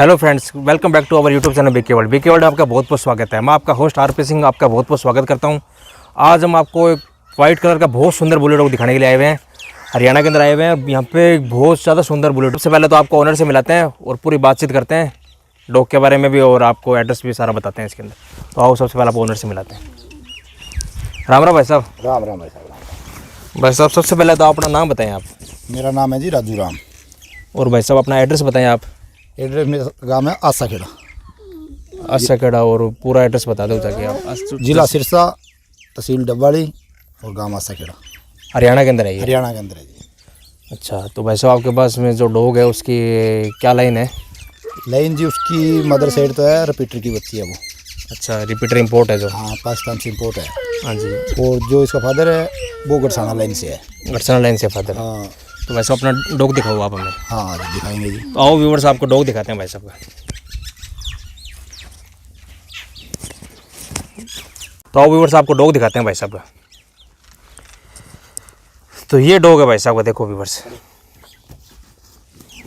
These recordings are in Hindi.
Hello friends, welcome back to our YouTube channel BK world. BK world आपका बहुत बहुत स्वागत है। मैं आपका होस्ट आरपी सिंह आपका बहुत बहुत स्वागत करता हूं। आज हम आपको एक वाइट कलर का बहुत सुंदर बुलेट डॉग दिखाने के लिए आए हुए हैं। हरियाणा के अंदर आए हुए हैं। यहाँ पे बहुत ज़्यादा सुंदर बुलेट। सबसे पहले तो आपको ओनर से मिलाते हैं और पूरी बातचीत करते हैं डॉग के बारे में भी, और आपको एड्रेस भी सारा बताते हैं इसके अंदर। तो आओ सबसे पहले आप ओनर से मिलाते हैं। राम राम भाई साहब। राम राम भाई साहब। भाई साहब सबसे पहले तो अपना नाम बताएँ आप। मेरा नाम है जी राजू राम। और भाई साहब अपना एड्रेस बताएँ आप। एड्रेस मेरा गाँव है आसाखेड़ा। आसाखेड़ा, और पूरा एड्रेस बता दो ताकि आप। जिला सिरसा, तहसील डब्बाड़ी और गाँव आसाखेड़ा, हरियाणा के अंदर है ये? हरियाणा के अंदर है जी। अच्छा, तो भाई साहब आपके पास में जो डॉग है उसकी क्या लाइन है? लाइन जी उसकी मदर साइड तो है, रिपीटर की बच्ची है वो। अच्छा, रिपीटर इंपोर्ट है जो? हाँ, पाकिस्तान से इंपोर्ट है। हाँ जी। और जो इसका फादर है वो गरसाना लाइन से है। गरसाना लाइन से फादर? हाँ। तो वैसे अपना डॉग दिखाओ आप हमें। हाँ दिखाएंगे जी। तो आओ व्यूवर्स, आपको डॉग दिखाते हैं भाई साहब का। तो आओ व्यूवर्स, आपको डॉग दिखाते हैं भाई साहब का। तो ये डॉग है भाई साहब का, देखो व्यूवर्स,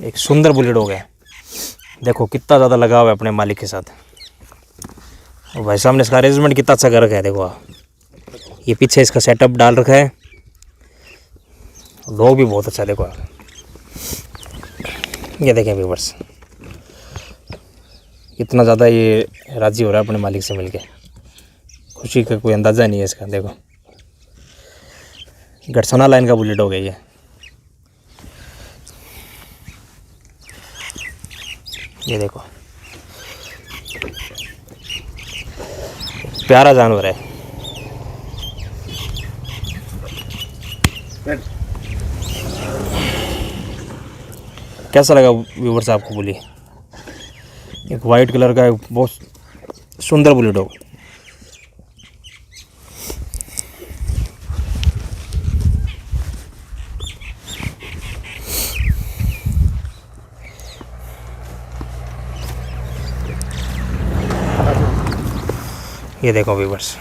एक सुंदर बुली डॉग है। देखो कितना ज़्यादा लगाव है अपने मालिक के साथ। और भाई साहब ने इसका अरेंजमेंट कितना अच्छा कर रखा है। देखो आप, ये पीछे इसका सेटअप डाल रखा है। डॉग भी बहुत अच्छा है। देखो आप, ये देखें व्यूवर्स, कितना ज़्यादा ये राज़ी हो रहा है अपने मालिक से मिलके। खुशी का कोई अंदाज़ा नहीं है इसका। देखो गरसाना लाइन का बुली डॉग है ये। ये देखो प्यारा जानवर है। कैसा लगा व्यूवर्स आपको बुली? एक वाइट कलर का एक बहुत सुंदर बुली डॉग। ये देखो व्यूवर्स।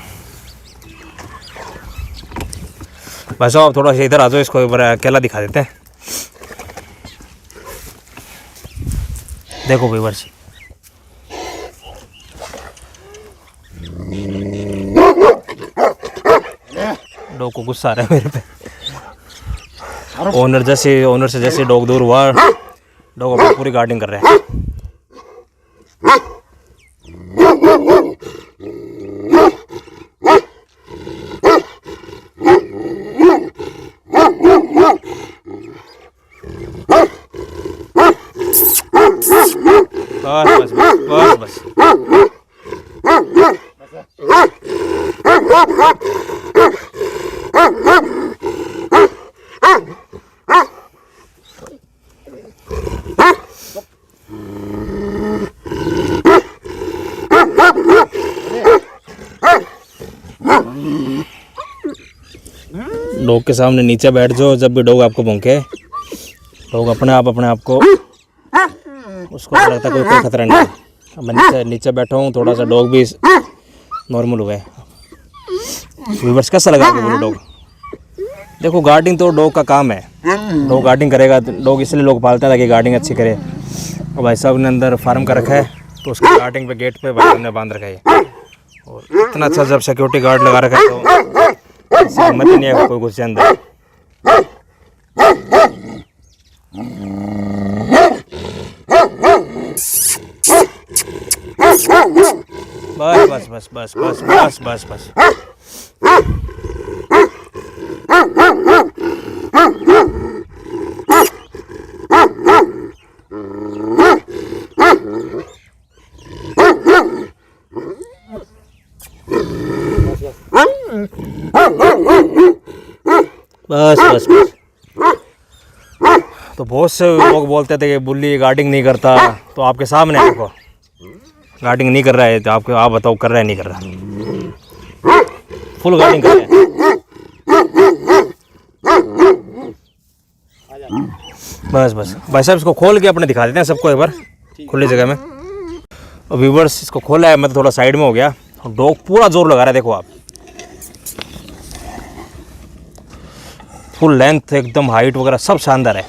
भाई साहब आप थोड़ा सा इधर आ जाओ, इसको एक बार अकेला दिखा देते हैं। देखो व्यूवर्स, डॉग को गुस्सा आ रहा है मेरे पे। ओनर से जैसे डॉग दूर हुआ, डॉग अपनी पूरी गार्डिंग कर रहे हैं। बस बस बस बस। डॉग के सामने नीचे बैठ जाओ। जब भी डॉग आपको भौंके, डॉग अपने आप को उसको लगता है कोई खतरा नहीं है। अब मैं नीचे बैठा हूँ, थोड़ा सा डॉग भी नॉर्मल हुआ है। व्यूवर्स कैसा लगा आपको बोलो डॉग? देखो गार्डिंग तो डॉग का काम है। डॉग गार्डिंग करेगा। डॉग इसलिए लोग पालते हैं ताकि गार्डिंग अच्छी करे। और भाई साहब ने अंदर फार्म का रखा है, तो उसकी गार्डिंग पे गेट पे भाई साहब ने बांध रखा है। और इतना अच्छा जब सिक्योरिटी गार्ड लगा रखा है तो हिम्मत ही नहीं है कोई घुसे अंदर। बस बस बस बस बस बस बस बस। बस बस बस। तो बहुत से लोग बोलते थे कि बुल्ली गार्डिंग नहीं करता, तो आपके सामने देखो गार्डिंग नहीं कर रहा है। तो आप बताओ कर रहा है नहीं कर रहा? फुल गार्डिंग कर रहा है। बस बस भाई साहब, इसको खोल के अपने दिखा देते हैं सबको एक बार खुली जगह में। और व्यूवर्स इसको खोला है, मैं तो थोड़ा साइड में हो गया। डॉग पूरा जोर लगा रहा है। देखो आप, फुल लेंथ, एकदम हाइट वगैरह सब शानदार है।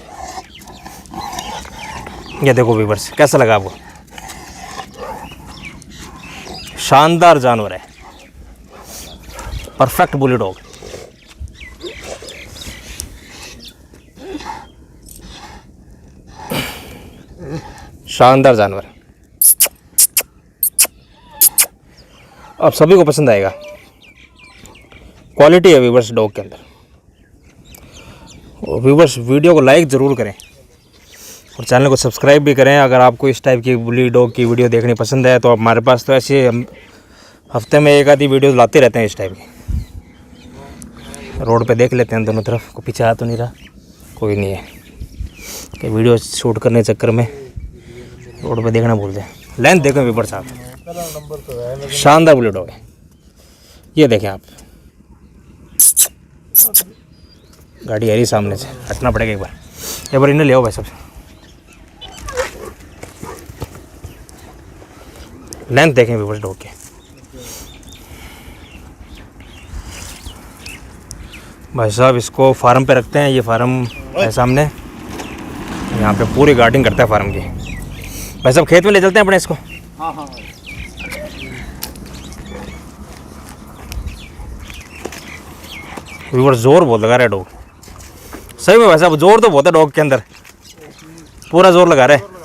ये देखो व्यूवर्स कैसा लगा आपको? शानदार जानवर है, परफेक्ट बुली डॉग। शानदार जानवर, अब सभी को पसंद आएगा। क्वालिटी है व्यूवर्स डॉग के अंदर। और व्यूवर्स वीडियो को लाइक ज़रूर करें और चैनल को सब्सक्राइब भी करें। अगर आपको इस टाइप की बुली डॉग की वीडियो देखनी पसंद है तो हमारे पास तो ऐसे हम हफ्ते में एक आधी वीडियो लाते रहते हैं इस टाइप की। रोड पे देख लेते हैं दोनों तरफ, कोई पीछे आ तो नहीं रहा, कोई नहीं है कि वीडियो शूट करने के चक्कर में रोड पे देखना भूल जाए। लेंथ देखो व्यूवर्स आप, शानदार बुली डॉग है। ये देखें आप, गाड़ी आ रही सामने से, हटना पड़ेगा एक बार इन्हें ले आओ भाई साहब। लेंथ देखें व्यूवर्स डॉग के। भाई साहब इसको फार्म पे रखते हैं, ये फार्म है सामने, यहाँ पे पूरी गार्डिंग करता है फार्म की। भाई साहब खेत में ले चलते हैं अपने इसको। हाँ हाँ व्यूवर्स जोर बहुत लगा रहा है डॉग, सही में भाई साहब जोर तो बहुत है डॉग के अंदर, पूरा जोर लगा रहा है।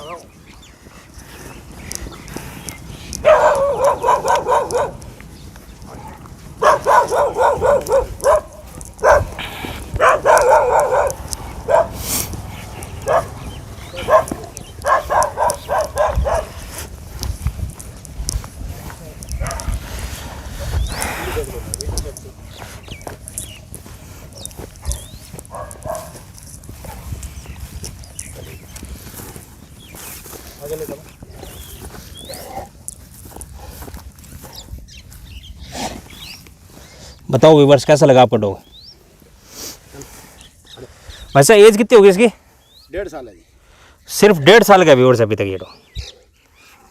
बताओ व्यूवर्स कैसा लगा आपको डॉग? वैसे एज कितनी होगी इसकी? 1.5 साल है जी। सिर्फ 1.5 साल का व्यूवर्स अभी तक ये डॉग,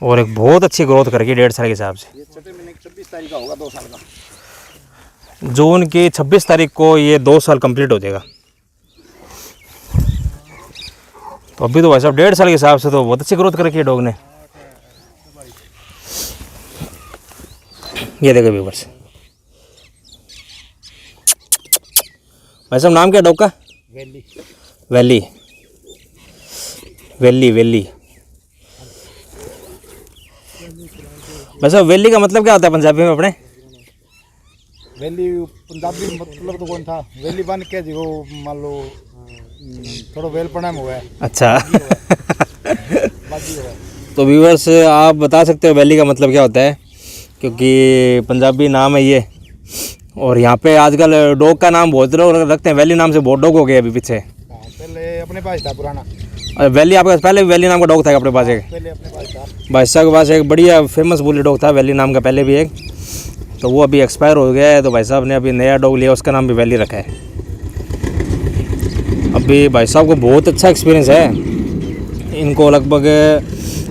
और एक बहुत अच्छी ग्रोथ करके 1.5 साल के हिसाब से। ये छठे महीने की 26 तारीख का होगा, 2 साल का। जून की 26 तारीख को ये 2 साल कंप्लीट हो जाएगा। तो अभी तो भाई साहब 1.5 साल के हिसाब से तो बहुत अच्छी ग्रोथ कर रखी है डॉग ने। ये देखो व्यूवर्स, भाई साहब नाम क्या है डॉग का? वैली। Valley, valley, valley. भाई साहब वैली का मतलब क्या होता है पंजाबी में अपने? वैली पंजाबी मतलब तो कौन था, वैली बन के जी वो मान लो थोड़ा वेल पड़ा हुआ है। अच्छा बाकी हुआ है। तो व्यूवर्स आप बता सकते हो वैली का मतलब क्या होता है, क्योंकि पंजाबी नाम है ये, और यहाँ पे आजकल डॉग का नाम बहुत लोग रखते हैं, वैली नाम से बहुत डॉग हो गए अभी पीछे। पहले अपने पास था पुराना। और वैली आपके पास पहले भी वैली नाम का डॉग था अपने पास एक? पहले अपने पास था। भाई साहब के पास एक बढ़िया फेमस बुली डॉग था वैली नाम का पहले भी एक, तो वो अभी एक्सपायर हो गया है, तो भाई साहब ने अभी नया डॉग लिया, उसका नाम भी वैली रखा है। अभी भाई साहब को बहुत अच्छा एक्सपीरियंस है इनको, लगभग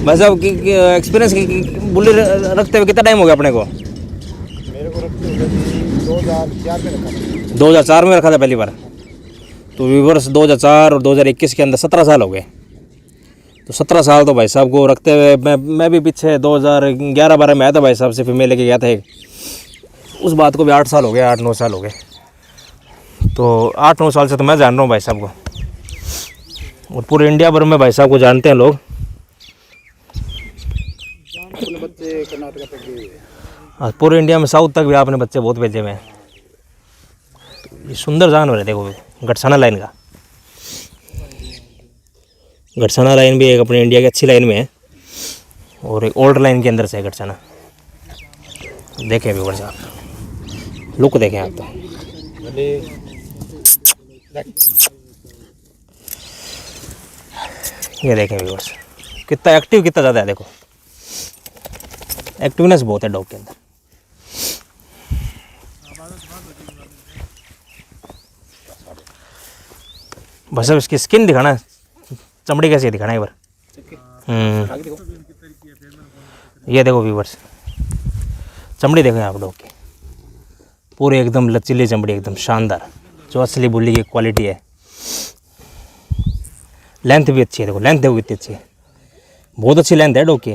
भाई साहब की एक्सपीरियंस बुली रखते हुए कितना टाइम हो गया अपने को? मेरे को रखते हुए 2004 में रखा था। 2004 में रखा था पहली बार। तो व्यूवर्स 2004 और 2021 के अंदर 17 साल हो गए। तो 17 साल तो भाई साहब को रखते हुए मैं भी पीछे 2011-12 में आया था भाई साहब से, फीमेल लेके गया था एक, उस बात को भी 8 साल हो गए, 8-9 साल हो गए। तो 8-9 साल से तो मैं जान रहा हूँ भाई साहब को, और पूरे इंडिया भर में भाई साहब को जानते हैं लोग। अपने बच्चे कर्नाटक तक गए हुए हैं। हाँ, पूरे इंडिया में साउथ तक भी आपने बच्चे बहुत भेजे हुए हैं। ये सुंदर जानवर है, देखो गटसाना लाइन का। गटसाना लाइन भी एक अपने इंडिया की अच्छी लाइन में है, और एक ओल्ड लाइन के अंदर से है गटसाना। देखें व्यूअर्स आप, लुक देखें आप तो। ये देखें व्यूअर्स कितना एक्टिव, कितना ज़्यादा है, देखो एक्टिवनेस बहुत है डॉग के अंदर। बस अब इसकी स्किन दिखाना, चमड़ी कैसी है दिखाना एक बार। ये देखो व्यूवर्स, चमड़ी देखो आप डॉग की, पूरे एकदम लचीली चमड़ी, एकदम शानदार, जो असली बुल्ली की क्वालिटी है। लेंथ भी अच्छी है, देखो लेंथ देखो कितनी अच्छी है, बहुत अच्छी लेंथ है डॉग की।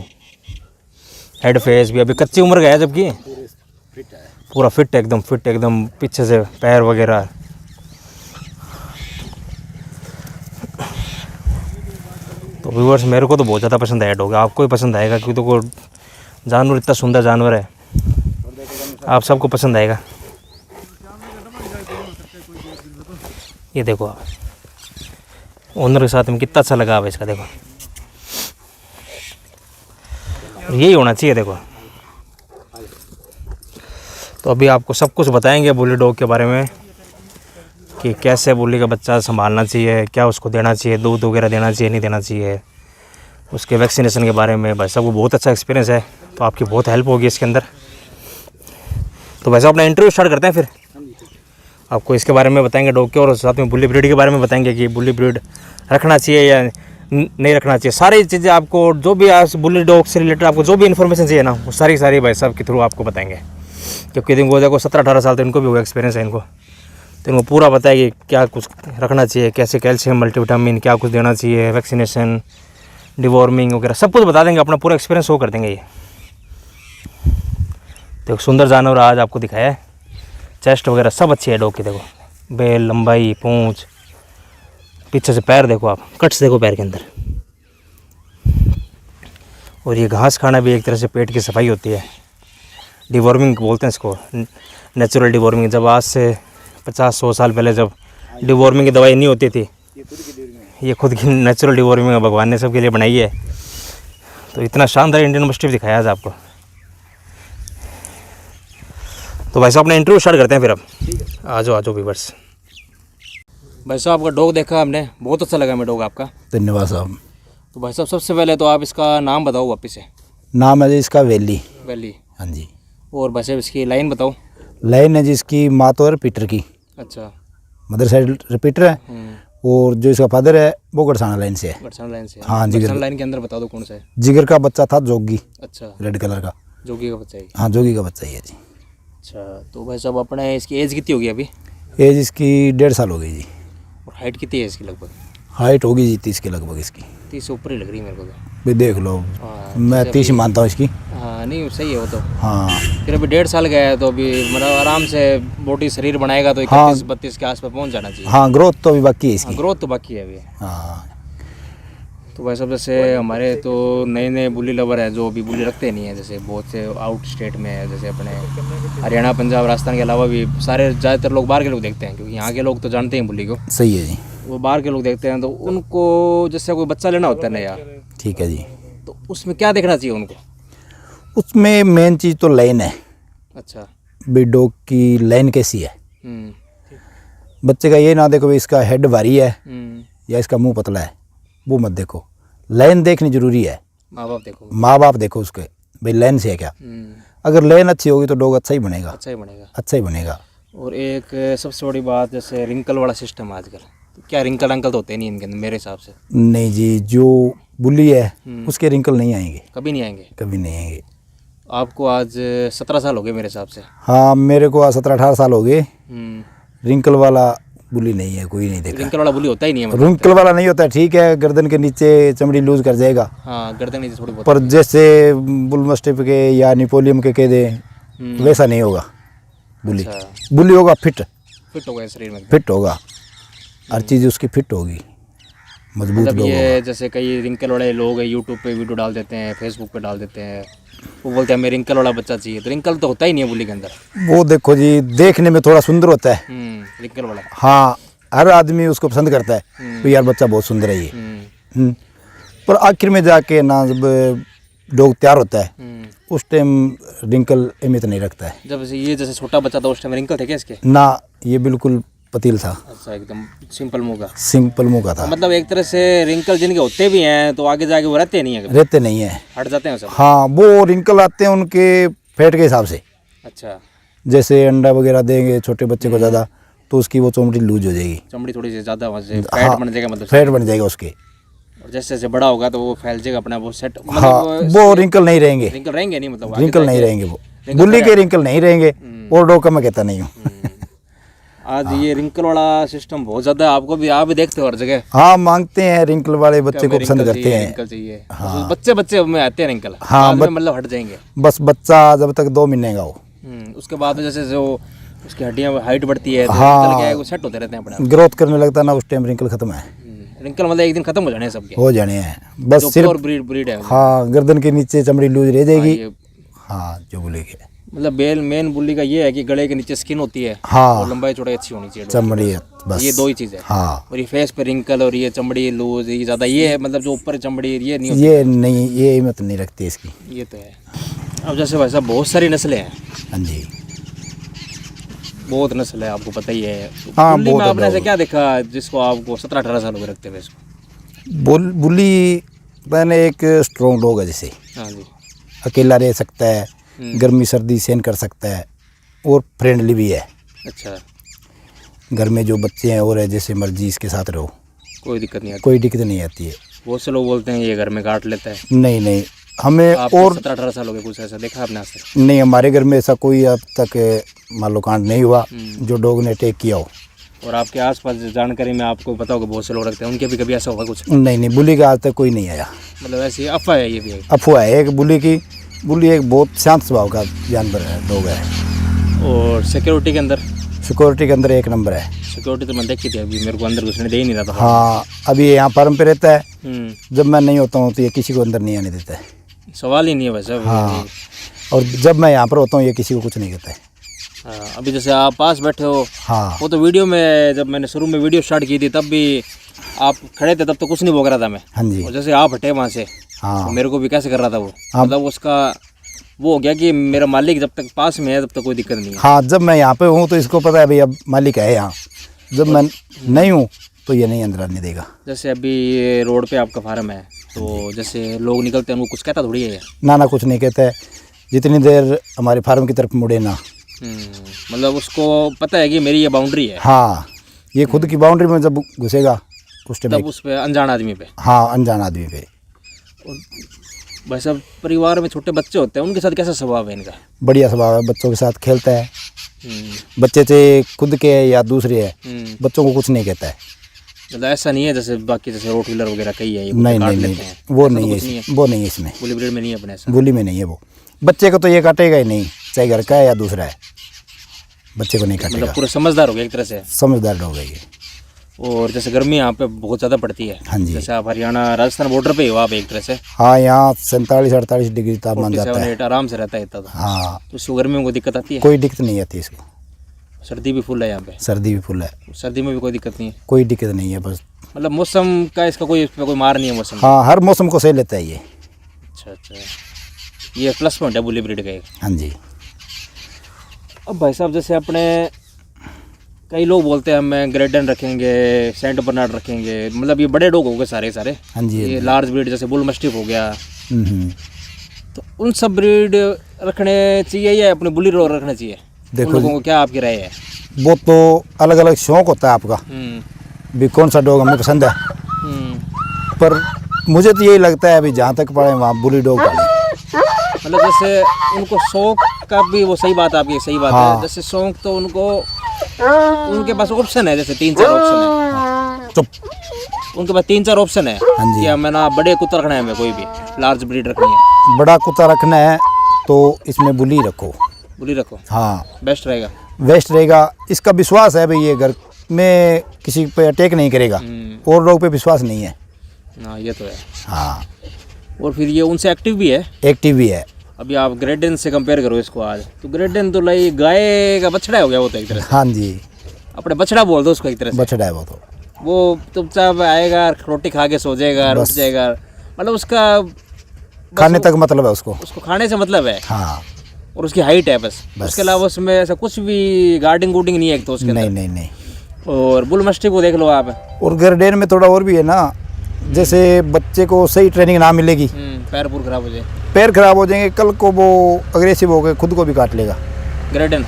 हेड फेस भी अभी कच्ची उम्र का है, जबकि पूरा फिट एकदम पीछे से पैर वगैरह। तो व्यूअर्स मेरे को तो बहुत ज़्यादा पसंद आया डॉग, आपको भी पसंद आएगा क्योंकि तो जानवर इतना सुंदर जानवर है, आप सबको पसंद आएगा। ये देखो आप ओनर के साथ में कितना अच्छा लगा अब इसका, देखो यही होना चाहिए। देखो तो अभी आपको सब कुछ बताएंगे बुली डॉग के बारे में कि कैसे बुली का बच्चा संभालना चाहिए, क्या उसको देना चाहिए, दूध वगैरह देना चाहिए नहीं देना चाहिए, उसके वैक्सीनेशन के बारे में। भाई साहब को बहुत अच्छा एक्सपीरियंस है, तो आपकी बहुत हेल्प होगी इसके अंदर। तो वैसे अपना इंटरव्यू स्टार्ट करते हैं, फिर आपको इसके बारे में बताएंगे डॉग के, और साथ में बुली ब्रीड के बारे में बताएंगे कि बुली ब्रीड रखना चाहिए या नहीं रखना चाहिए। सारी चीज़ें आपको जो भी आज बुली डॉग से रिलेटेड आपको जो भी इन्फॉर्मेशन चाहिए ना, वो सारी भाई साहब के थ्रू आपको बताएंगे। क्योंकि इनको देखो 17-18 साल तो इनको भी होगा एक्सपीरियंस है इनको, तो इनको पूरा पता है कि क्या कुछ रखना चाहिए, कैसे कैल्शियम मल्टीविटामिन क्या कुछ देना चाहिए, वैक्सीनेशन डिवॉर्मिंग वगैरह सब कुछ बता देंगे, अपना पूरा एक्सपीरियंस वो कर देंगे। ये देखो सुंदर जानवर आज आपको दिखाया है, चेस्ट वगैरह सब अच्छी है डॉग की। देखो बेल, लंबाई, पूंछ, पीछे से पैर देखो आप, कट्स देखो पैर के अंदर। और ये घास खाना भी एक तरह से पेट की सफाई होती है, डिवॉर्मिंग बोलते हैं इसको, नेचुरल डिवॉर्मिंग। जब आज से 50-100 साल पहले जब डिवॉर्मिंग की दवाई नहीं होती थी, ये खुद की नेचुरल डिवॉर्मिंग भगवान ने सबके लिए बनाई है। तो इतना शानदार इंडियन मस्टिफ दिखाया आज आपको। तो भाई साहब अपना इंटरव्यू स्टार्ट करते हैं फिर। अब आ जाओ व्यूअर्स। भाई साहब आपका डॉग देखा हमने, बहुत अच्छा लगा हमें डॉग आपका, धन्यवाद साहब। तो भाई साहब सबसे पहले तो आप इसका नाम बताओ वापस से। नाम है जी इसका वैली। वैली, हाँ जी। और भाई साहब इसकी लाइन बताओ। लाइन है जिसकी माँ तो है रिपीटर की, अच्छा, मदर साइड रिपीटर है, और जो इसका फादर है वो गड़साना लाइन से है। गड़साना लाइन से? हाँ, जिगर लाइन के अंदर बता दो कौन सा है। जिगर का बच्चा था जोगी। अच्छा, रेड कलर का जोगी का बच्चा है। हाँ, जोगी का बच्चा ही है जी। अच्छा, तो भाई साहब अपने इसकी एज कितनी होगी अभी? एज इसकी 1.5 साल हो गई जी। और हाइट कितनी है इसकी लगभग? हाइट होगी जी 30 के लगभग इसकी। 30 से ऊपर ही लग रही है मेरे को तो। भाई देख लो, हाँ, मैं 30 ही मानता हूँ इसकी। हाँ नहीं सही है वो तो। हाँ, फिर अभी 1.5 साल गया है तो अभी मतलब आराम से बॉडी शरीर बनाएगा तो 31-32 के आसपास पहुंच जाना चाहिए। हाँ, ग्रोथ तो अभी बाकी है इसकी। ग्रोथ तो बाकी है अभी। हाँ, तो भाई साहब जैसे हमारे तो नए बुली लवर हैं जो अभी बुली रखते नहीं हैं, जैसे बहुत से आउट स्टेट में है, जैसे अपने हरियाणा, पंजाब, राजस्थान के अलावा भी सारे ज़्यादातर लोग बाहर के लोग देखते हैं, क्योंकि यहाँ के लोग तो जानते हैं बुली को। सही है जी। वो बाहर के लोग देखते हैं, तो उनको जैसे कोई बच्चा लेना होता है नया, ठीक है जी। तो उसमें क्या देखना चाहिए उनको? उसमें मेन चीज़ तो लाइन है। अच्छा, भाई डॉग की लाइन कैसी है। बच्चे का ये ना देखो भाई इसका हेड भारी है या इसका मुंह पतला है, वो मत देखो। लाइन देखनी जरूरी है। माँ बाप देखो, माँ बाप देखो उसके, भाई लाइन से है क्या। अगर लाइन अच्छी होगी तो डॉग अच्छा ही बनेगा। अच्छा ही बनेगा। अच्छा ही बनेगा। और एक सबसे बड़ी बात, जैसे रिंकल वाला सिस्टम आजकल, तो क्या रिंकल अंकल तो होते नहीं इनके अंदर मेरे हिसाब से? नहीं जी, जो बुली है उसके रिंकल नहीं आएंगे, कभी नहीं आएंगे। कभी नहीं आएंगे। आपको आज 17 साल हो गए मेरे हिसाब से। हाँ, मेरे को 17-18 साल हो गए। रिंकल वाला बुली नहीं है, कोई नहीं देखा। रिंकल वाला बुली होता ही नहीं है मतलब। रिंकल वाला नहीं होता, ठीक है, गर्दन के नीचे चमड़ी लूज कर जाएगा। हाँ, गर्दन नीचे थोड़ी बहुत। पर जैसे बुल मस्टिफ के या नेपोलियम के कह दे वैसा नहीं होगा बुली। अच्छा। बुली होगा फिट होगा शरीर में, फिट होगा, हर चीज़ उसकी फिट होगी, मजबूत मतलब लोग ये होगा। जैसे कई रिंकल वाले लोग हैं यूट्यूब पे वीडियो डाल देते हैं, फेसबुक पे डाल देते हैं, वो बोलते हैं हमें रिंकल वाला बच्चा चाहिए, तो रिंकल तो होता ही नहीं है बुली के अंदर। वो देखो जी, देखने में थोड़ा सुंदर होता है। रिंकल वाला। हाँ, हर आदमी उसको पसंद करता है, तो यार बच्चा बहुत सुंदर है ये। पर आखिर में जाके ना जब डॉग तैयार होता है उस टाइम रिंकल अहमियत नहीं रखता है। जब ये जैसे छोटा बच्चा था उस टाइम रिंकल थे क्या इसके? ना, ये बिल्कुल पतील था। अच्छा, एकदम सिंपल मुंह का। सिंपल मुंह का था। मतलब एक तरह से रिंकल जिनके होते भी हैं तो आगे जाके वो रहते नहीं है, रहते नहीं है, हट जाते हैं सब। हाँ, वो रिंकल आते हैं उनके फैट के हिसाब से। अच्छा, जैसे अंडा वगैरह देंगे छोटे बच्चे को ज़्यादा तो उसकी वो चमड़ी लूज हो जाएगी, चमड़ी थोड़ी सी ज़्यादा फैट बन जाएगा, मतलब फैट बन जाएगा उसके। और जैसे जैसे बड़ा होगा तो वो फैल जाएगा अपना, वो सेट मतलब हाँ, वो रिंकल नहीं रहेंगे। रिंकल रहेंगे नहीं, मतलब रिंकल नहीं रहेंगे, वो बुल्ली के रिंकल नहीं रहेंगे। और डॉग का मैं कहता नहीं हूँ। आज ये रिंकल वाला सिस्टम बहुत ज्यादा आपको भी, आप भी देखते हो हर जगह। हाँ, मांगते हैं रिंकल वाले बच्चे को पसंद करते हैं। रिंकल चाहिए। हाँ। बच्चे में आते हैं रिंकल। हाँ, मतलब हट जाएंगे। बस बच्चा जब तक 2 महीने का हो, उसके बाद में जैसे जो उसकी हड्डियां हाइट बढ़ती है तो हाँ, रिंकल क्या है वो सेट होते रहते हैं अपने ग्रोथ करने लगता है ना, उस टाइम रिंकल खत्म है। रिंकल मतलब एक दिन खत्म हो जाने हैं सबके, हो जाने हैं बस सिर्फ। और ब्रीड है। हाँ, गर्दन के नीचे चमड़ी लूज रह जाएगी। हाँ, जो बोलेंगे मतलब मेन बुल्ली का ये है कि गले के नीचे स्किन होती है। हाँ, और लंबाई चौड़ाई अच्छी होनी चाहिए, चमड़ी है बस, ये 2 ही चीज़ है। हाँ, और ये फेस पे रिंकल और ये चमड़ी लूज, ये ज़्यादा ये है, मतलब जो ऊपर चमड़ी ये नहीं होती। ये नहीं, ये हिम्मत नहीं रखती इसकी। ये तो है। अब जैसे भाई साहब बहुत सारी नस्लें हैं। हाँ जी, बहुत नस्ल है, आपको पता ही है। हाँ, बुल्ली बहुत में आपने ऐसा ज़्यादा। क्या देखा जिसको आपको 17-18 साल हो गए रखते हुए इसको? बुल्ली मैंने एक स्ट्रॉन्ग डॉग है, जैसे हाँ जी। अकेला रह सकता है, गर्मी सर्दी सहन कर सकता है और फ्रेंडली भी है। अच्छा, घर में जो बच्चे हैं और है, जैसे मर्जी इसके साथ रहो, कोई दिक्कत नहीं आती। कोई दिक्कत नहीं आती है। बहुत से लोग बोलते हैं ये घर में काट लेता है। नहीं नहीं, हमें आपको और 17-18 साल हो गए, कुछ ऐसा देखा आपने आज तक? नहीं, हमारे घर में ऐसा कोई अब तक मान लो कांड नहीं हुआ जो डॉग ने अटैक किया हो। और आपके आसपास जानकारी में आपको पता होगा बहुत से लोग रखते हैं, उनके भी कभी ऐसा होगा कुछ? नहीं नहीं, बुल्ली का आज तक कोई नहीं आया। मतलब ऐसी अफवाह है ये भी? अफवाह है एक बुल्ली की। बुल्ली एक बहुत शांत स्वभाव का जानवर है, डॉग है। और सिक्योरिटी के अंदर? सिक्योरिटी के अंदर 1 नंबर है। सिक्योरिटी तो मैं देखी थी, अभी मेरे को अंदर घुसने दे ही नहीं रहा था। हाँ, अभी यहाँ फार्म पे रहता है। जब मैं नहीं होता हूँ तो ये किसी को अंदर नहीं आने देता है। सवाल ही नहीं है वैसे। हाँ, और जब मैं यहाँ पर होता हूँ ये किसी को कुछ नहीं कहता है। हाँ, अभी जैसे आप पास बैठे हो, हाँ, वो तो वीडियो में जब मैंने शुरू में वीडियो स्टार्ट की थी तब भी आप खड़े थे, तब तो कुछ नहीं बोल रहा था मैं। हाँ जी, और जैसे आप हटे वहाँ से हाँ, तो मेरे को भी कैसे कर रहा था वो, मतलब उसका वो हो गया कि मेरा मालिक जब तक पास में है तब तक कोई दिक्कत नहीं है। हाँ, जब मैं यहाँ पे हूँ तो इसको पता है भाई अब मालिक है यहाँ। जब मैं नहीं हूँ तो ये नहीं अंदर आने देगा। जैसे अभी ये रोड पे आपका फार्म है, तो जैसे लोग निकलते हैं उनको कुछ कहता थोड़ी है ये? ना, कुछ नहीं कहता है, जितनी देर हमारे फार्म की तरफ मुड़े ना। मतलब उसको पता है कि मेरी ये बाउंड्री है। हाँ, ये खुद की बाउंड्री में जब घुसेगा उस टाइम, तब उस पे अनजान आदमी पे। हाँ, अनजान आदमी पे। और भाई साहब परिवार में छोटे बच्चे होते हैं, उनके साथ कैसा स्वभाव है इनका? बढ़िया स्वभाव है, बच्चों के साथ खेलता है। बच्चे से खुद के या दूसरे है, बच्चों को कुछ नहीं कहता है। मतलब ऐसा नहीं है जैसे बाकी जैसे रोट व्हीलर वगैरह कई है, ये नहीं काट नहीं लेते नहीं, हैं। वो ऐसा नहीं तो है कुछ नहीं है। वो नहीं है इसमें। बुली ब्रीड में नहीं है अपने ऐसा? बुली में नहीं है वो। बच्चे को तो ये काटेगा ही नहीं, चाहे घर का है या दूसरा है, बच्चे को नहीं काटेगा। मतलब पूरा समझदार हो गया एक तरह से। समझदार डॉग है ये। और जैसे गर्मी यहाँ पे बहुत ज़्यादा पड़ती है। हाँ जी। जैसे आप हरियाणा राजस्थान बॉर्डर पे ही हो आप एक तरह से। हाँ, यहाँ 47-48 डिग्री तापमान जाता है। 47-48 आराम से रहता है इतना तो। हाँ, तो उसको गर्मियों को दिक्कत आती है? कोई दिक्कत नहीं आती इसको। सर्दी भी फुल है यहाँ पे? सर्दी भी फुल है, सर्दी में भी कोई दिक्कत नहीं है? कोई दिक्कत नहीं है बस। मतलब मौसम का इसका कोई, इस पे कोई मार नहीं है मौसम? हाँ, हर मौसम को सही लेता है ये। अच्छा अच्छा, ये प्लस पॉइंट है बुली ब्रीड का एक। हाँ जी। अब भाई साहब जैसे अपने कई लोग बोलते हैं हमें ग्रेडन रखेंगे, सेंट बर्नार्ड रखेंगे, मतलब ये बड़े डॉग हो गए सारे सारे। हाँ जी, ये लार्ज ब्रीड जैसे बुल मस्टिफ हो गया, हम्म। तो उन सब ब्रीड रखने चाहिए या अपने बुली डॉग रखना चाहिए? देखो उन लोगों को क्या आपकी राय है? वो तो अलग अलग शौक होता है आपका भी, कौन सा डॉग हमें पसंद है। पर मुझे तो यही लगता है अभी जहाँ तक पड़े वहाँ बुली डॉग पालें। मतलब जैसे उनको शौक का भी, वो सही बात आपकी सही बात हाँ। है। जैसे शौक तो उनको, उनके पास ऑप्शन है, जैसे 3-4 ऑप्शन है। चुप। उनके पास 3-4 ऑप्शन है हाँ जी। कि हमें ना बड़े कुत्ता रखना है, हमें कोई भी लार्ज ब्रीड रखनी है। बड़ा कुत्ता रखना है तो इसमें बुली रखो। बुली रखो, हाँ, बेस्ट रहेगा। बेस्ट रहेगा। इसका विश्वास है भाई, ये घर में किसी पे अटैक नहीं करेगा, और लोग पे विश्वास नहीं है। हाँ ये तो है। हाँ, और फिर ये उनसे एक्टिव भी है, एक्टिव भी है। अभी आप ग्रेडन से कंपेयर करो इसको आज, तो ग्रेडन तो लाई गाय का बछड़ा हो गया वो तो एक तरह से। हाँ जी, अपने बछड़ा बोल दो उसको एक तरह से। बछड़ा है वो तो। वो चुपचाप आएगा, रोटी खा के सो जाएगा, उठ जाएगा, मतलब उसका खाने तक मतलब है उसको। उसको खाने से मतलब है। हाँ, और उसकी हाइट है बस। उसके अलावा उसमें ऐसा कुछ भी गार्डिंग गुडिंग नहीं है एक तो उसके नहीं अंदर। नहीं नहीं। और बुल मस्टिफ को देख लो आप। और गर्डेन में थोड़ा और भी है ना, जैसे बच्चे को सही ट्रेनिंग ना मिलेगी, पैर पूर खराब हो जाए, पैर खराब हो जाएंगे, कल को वो अग्रेसिव हो गए खुद को भी काट लेगा। ग्रेडन,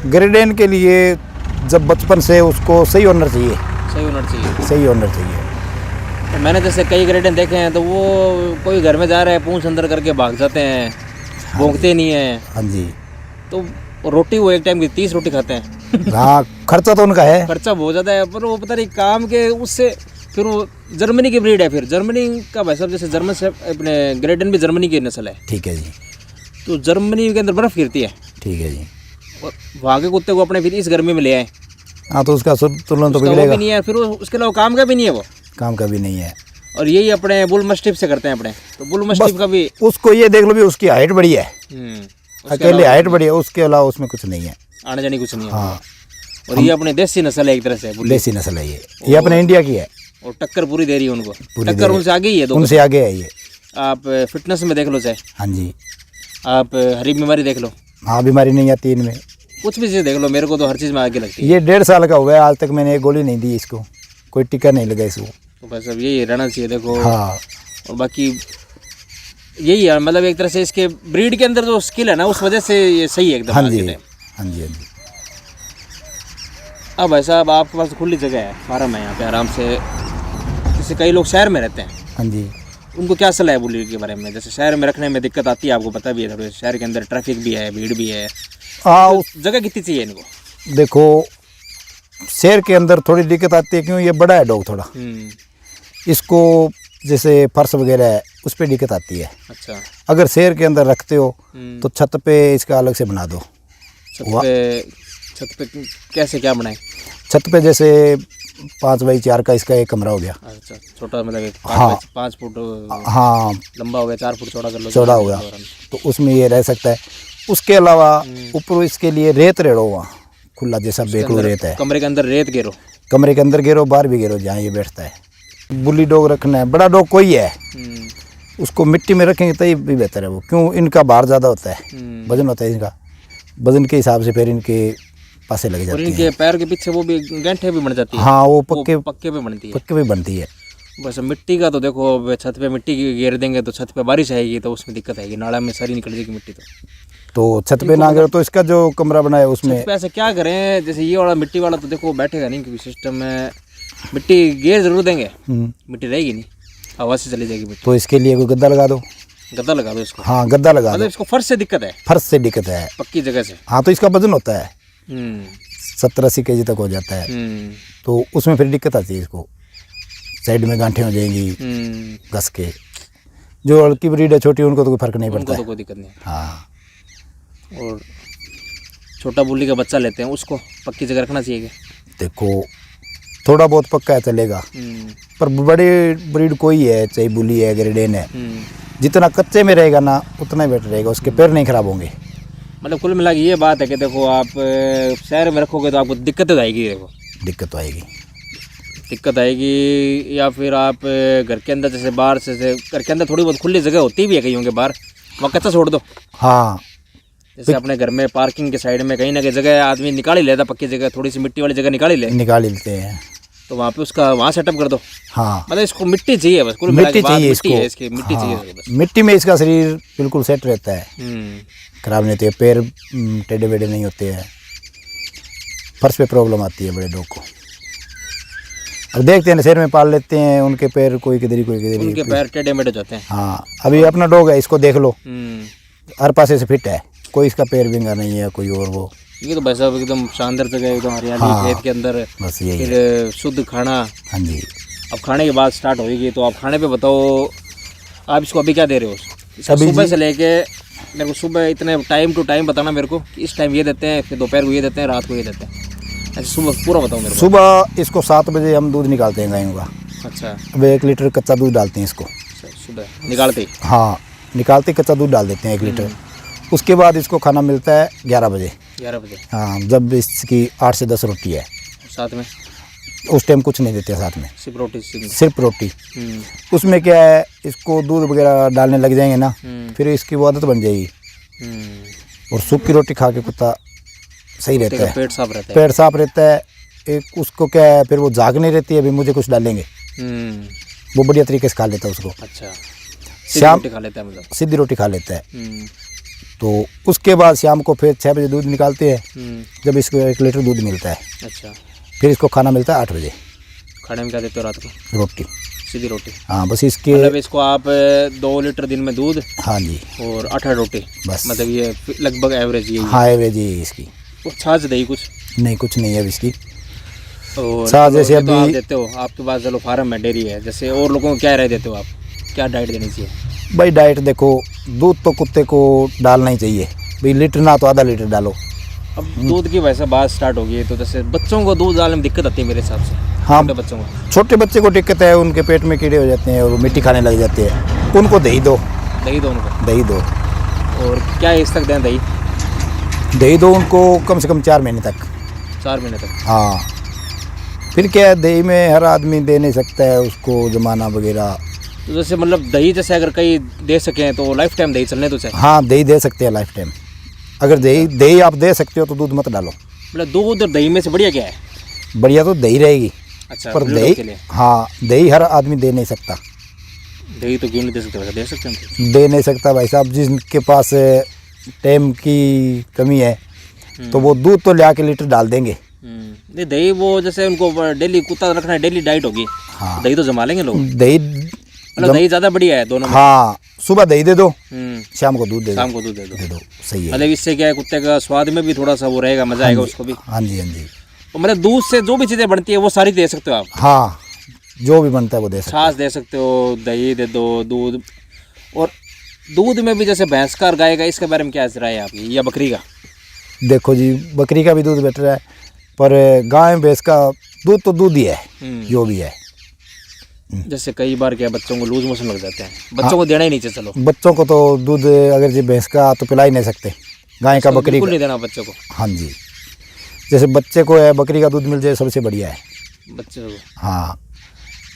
ग्रेडेन के लिए जब बचपन से उसको सही ओनर चाहिए। सही ओनर चाहिए। सही ओनर चाहिए। तो मैंने जैसे कई ग्रेडन देखे हैं, तो वो कोई घर में जा रहा है पूंछ अंदर करके भाग जाते हैं, भौंकते नहीं है। हाँ जी। तो रोटी वो एक टाइम की 30 रोटी खाते हैं। हाँ, खर्चा तो उनका है। खर्चा बहुत ज़्यादा है, पर वो पता नहीं काम के उससे फिर वो जर्मनी की ब्रीड है। फिर जर्मनी का भाई साहब जैसे जर्मन से अपने ग्रेडन भी जर्मनी की नस्ल है। ठीक है जी। तो जर्मनी के अंदर बर्फ़ गिरती है, ठीक है जी। और वहाँ के कुत्ते को अपने फिर इस गर्मी में ले आए। हाँ, तो उसका तुलना तो उसका वो बिगड़ेगा। भी नहीं है, फिर वो उसके अलावा काम का भी नहीं है वो। काम का भी नहीं है। और यही अपने बुल मस्टिफ से करते हैं अपने, तो बुल मस्टिफ का भी उसको ये देख लो भी, उसकी हाइट बड़ी है, उसके अकेले अलावा हाइट बड़ी है, उसके अलावा उसमें कुछ नहीं है। आने जाने कुछ नहीं है। हाँ, और ये अपने देसी नस्ल है एक तरह से बुल, देसी नस्ल है ये अपने इंडिया की है। और टक्कर पूरी दे रही है उनको। पूरी टक्कर उनसे आगे ही है, दो उनसे आगे है ये। आप फिटनेस में देख लो, चाहे हाँ जी। आप हरी बीमारी देख लो, हाँ, बीमारी नहीं आती इनमें। कुछ भी चीज़ देख लो, मेरे को तो हर चीज़ में आगे लगती है। ये 1.5 साल का हुआ है, आज तक मैंने एक गोली नहीं दी इसको, कोई टीका नहीं लगा इसको। तो बस अब यही रहना चाहिए देखो। हाँ, और बाकी यही है, मतलब एक तरह से इसके ब्रीड के अंदर जो स्किल है ना, उस वजह से ये सही है एकदम। हाँ आज के जी, टाइम। हाँ जी, हाँ जी। अब भाई साहब आपके पास खुली जगह है, फार्म है यहाँ पे आराम से। जैसे कई लोग शहर में रहते हैं, हाँ जी। उनको क्या सलाह है बुल्ली के बारे में? जैसे शहर में रखने में दिक्कत आती है, आपको पता भी है, थोड़ी शहर के अंदर ट्रैफिक भी है, भीड़ भी है। हाँ, तो जगह कितनी चाहिए इनको? देखो, शहर के अंदर थोड़ी दिक्कत आती है, क्यों, ये बड़ा है डॉग थोड़ा, इसको जैसे फर्श वगैरह है उस पर दिक्कत आती है। अच्छा। अगर शहर के अंदर रखते हो तो छत पे इसका अलग से बना दो। छत पे कैसे क्या बनाए? छत पे जैसे 5x4 का इसका एक कमरा हो गया। अच्छा, छोटा मतलब हाँ। 5 फुट हाँ, लंबा हो गया, 4 फुट चौड़ा कर लो, चौड़ा हो गया, तो उसमें ये रह सकता है। उसके अलावा ऊपर इसके लिए रेत रेड़ो, वहाँ खुला जैसा बेकड़ू रेत है, कमरे के अंदर रेत गेरो, कमरे के अंदर गेरो, बाहर भी गेरो, जहाँ ये बैठता है। बुली डॉग रखना है, बड़ा डॉग कोई है उसको मिट्टी में रखेंगे तभी भी बेहतर है वो, क्यों, इनका भार ज़्यादा होता है, वजन होता है इनका, वजन के हिसाब से फिर इनके पासे लग और जाते हैं। इनके पैर के पीछे वो भी गांठें भी बन जाती है। हाँ, वो पक्के पे बनती है। पक्के भी बनती है। बस मिट्टी का तो देखो, अब छत पे मिट्टी घेर देंगे तो छत पे बारिश आएगी तो उसमें दिक्कत आएगी, नाला में सारी निकल जाएगी मिट्टी। तो छत पे ना गिरो, तो इसका जो कमरा बना है उसमें छत पे ऐसा क्या करें, जैसे ये वाला मिट्टी वाला तो देखो बैठेगा नहीं, क्योंकि सिस्टम में मिट्टी घेर जरूर देंगे, मिट्टी रहेगी नहीं, हवा से चली जाएगी मिट्टी। तो इसके लिए कोई गद्दा लगा दो। गद्दा लगा दो इसको। हाँ, गद्दा लगा दो। मतलब इसको फर्श से दिक्कत है? फर्श से दिक्कत है, पक्की जगह से। हाँ, तो इसका वजन होता है 70-80 kg तक हो जाता है, तो उसमें फिर दिक्कत आती है इसको, साइड में गांठें हो जाएंगी घस के। जो हल्की ब्रीड है, छोटी, उनको तो कोई फर्क नहीं पड़ता उनको है। तो कोई दिक्कत नहीं। हाँ, और छोटा बुल्ली का बच्चा लेते हैं, उसको पक्की जगह रखना चाहिए क्या? देखो, थोड़ा बहुत पक्का है चलेगा, पर बड़ी ब्रीड कोई है, चाहे बुली है, ग्रेडेन है, जितना कच्चे में रहेगा ना उतना ही बेटर रहेगा, उसके पैर नहीं खराब होंगे। मतलब कुल मिला के ये बात है कि देखो, आप शहर में रखोगे तो आपको दिक्कत तो आएगी। देखो, दिक्कत तो आएगी, दिक्कत आएगी। या फिर आप घर के अंदर, जैसे बाहर से घर के अंदर थोड़ी बहुत खुली जगह होती भी है कहीं के बाहर, वहाँ कच्चा छोड़ दो। हाँ, जैसे अपने घर में पार्किंग के साइड में कहीं ना कहीं जगह आदमी निकाल ही लेता, पक्की जगह, थोड़ी सी मिट्टी वाली जगह निकाल ही लेते हैं, तो वहाँ पे उसका वहाँ सेटअप कर दो। हाँ, मतलब इसको मिट्टी चाहिए बस, कुल मिट्टी चाहिए इसको, इसकी मिट्टी चाहिए बस। मिट्टी में इसका शरीर बिल्कुल सेट रहता है, खराब नहीं होती है, पैर टेढ़े बेढ़े नहीं होते हैं। फर्श पे प्रॉब्लम आती है बड़े डॉग को। अब देखते हैं, शहर में पाल लेते हैं, उनके पैर कोई किधर ही, कोई किधर ही, उनके पैर टेढ़े मेढ़े जाते हैं। हाँ, अभी अपना डॉग है, इसको देख लो, हर पासे से फिट है, कोई इसका पैर विंगा नहीं है, कोई और वो। ये तो भाई साहब एकदम शानदार जगह है, एकदम हरियाली, खेत के अंदर, बस यही है। फिर शुद्ध खाना। हाँ जी। अब खाने की बात स्टार्ट होगी, तो आप खाने पे बताओ, आप इसको अभी क्या दे रहे हो? सुबह से लेके मेरे को सुबह इतने टाइम टू टाइम बताना मेरे को, कि इस टाइम ये देते हैं, फिर दोपहर को ये देते हैं, रात को ये देते हैं, ऐसे सुबह पूरा बताओ मेरे को। सुबह इसको 7 बजे हम दूध निकालते हैं गायों का। अच्छा। अब 1 लीटर कच्चा दूध डालते हैं इसको, सुबह निकालते ही? हाँ, निकालते कच्चा दूध डाल देते हैं 1 लीटर। उसके बाद इसको खाना मिलता है 11 बजे। 11 बजे? हाँ, जब इसकी 8 से 10 रोटी है। साथ में? उस टाइम कुछ नहीं देते साथ में, सिर्फ रोटी? सिर्फ रोटी। उसमें क्या है, इसको दूध वगैरह डालने लग जाएंगे ना, फिर इसकी वो आदत बन जाएगी, और सूखी रोटी खा के कुत्ता सही रहता है, पेट साफ रहता है। पेट साफ रहता है। एक उसको क्या है, फिर वो जाग नहीं रहती है, अभी मुझे कुछ डालेंगे, वो बढ़िया तरीके से खा लेता है उसको। अच्छा, शाम रोटी खा लेता है, मतलब सीधी रोटी खा लेता है। तो उसके बाद शाम को फिर 6 बजे दूध निकालते हैं, जब इसको 1 लीटर दूध मिलता है। अच्छा। फिर इसको खाना मिलता है 8 बजे। खाने में क्या देते हो रात को? रोटी। सीधी रोटी। हाँ बस इसके। मतलब इसको आप 2 लीटर दिन में दूध, हाँ जी, और 18 रोटी, बस। मतलब ये लगभग एवरेज ये। हाँ एवरेज ये है इसकी। और छाछ दही कुछ नहीं, कुछ नहीं है अब इसकी। और छाछ चलो, जैसे ये तो आप अभी देते हो, आपके पास चलो फार्म है, डेयरी है, जैसे और लोगों को क्या राय देते हो आप, क्या डाइट देनी चाहिए? भाई डाइट देखो, दूध तो कुत्ते को डालना ही चाहिए भाई, लीटर ना तो आधा लीटर डालो। अब दूध की वैसे बात स्टार्ट हो गई है, तो जैसे बच्चों को दूध डालने में दिक्कत आती है मेरे हिसाब से। हाँ, छोटे बच्चों को, छोटे बच्चे को दिक्कत है, उनके पेट में कीड़े हो जाते हैं और वो मिट्टी खाने लग जाते हैं, उनको दही दो। दही दो उनको। दही दो। और क्या एज तक दें दही? दही दो उनको कम से कम 4 महीने तक। 4 महीने तक। हाँ, फिर क्या है, दही में हर आदमी दे नहीं सकता है उसको जमाना वगैरह। तो जैसे मतलब दही जैसे अगर कहीं दे सकें तो लाइफ टाइम दही चलने तो चाहिए। हाँ, दही दे सकते हैं लाइफ टाइम। अगर दही आप दे सकते हो तो दूध मत डालो। मतलब दूध और दही में से बढ़िया क्या है? बढ़िया तो दही रहेगी। अच्छा, पर बुजुर्गों के दही, लिए हाँ दही हर आदमी दे नहीं सकता। दही तो क्यों नहीं दे सकते? वैसे दे सकते हैं। दे नहीं सकता भाई साहब, जिनके पास टाइम की कमी है तो वो दूध तो ले आके लीटर डाल देंगे। नहीं, दही वो जैसे उनको डेली कुत्ता रखना है, डेली डाइट होगी। हाँ, दही तो जमा लेंगे लोग। दही मतलब दही ज़्यादा बढ़िया है दोनों में। हाँ, सुबह दही दे दो, हम्म, शाम को दूध दे दो। शाम को दूध दे दो। सही है। मतलब इससे क्या है, कुत्ते का स्वाद में भी थोड़ा सा वो रहेगा, मजा आएगा उसको भी। हाँ जी, हाँ जी। और मतलब दूध से जो भी चीज़ें बनती है वो सारी दे सकते हो आप। हाँ, जो भी बनता है वो दे सकते छाछ दे सकते हो, दही दे दो, दूध। और दूध में भी जैसे भैंस का और गाय का, इसके बारे में क्या राय है आपकी, या बकरी का? हैं। देखो जी, बकरी का भी दूध बेटर है, पर गाय भैंस का दूध तो दूध ही है, जो भी है। जैसे कई बार क्या बच्चों को लूज मोशन लग जाते हैं, बच्चों को देना ही नहीं चाहिए। चलो, बच्चों को तो दूध अगर जी भैंस का तो पिला ही नहीं सकते, गाय का बकरी बिल्कुल का। नहीं देना बच्चों को। हाँ जी, जैसे बच्चे को है बकरी का दूध मिल जाए सबसे बढ़िया है। बच्चों को हाँ,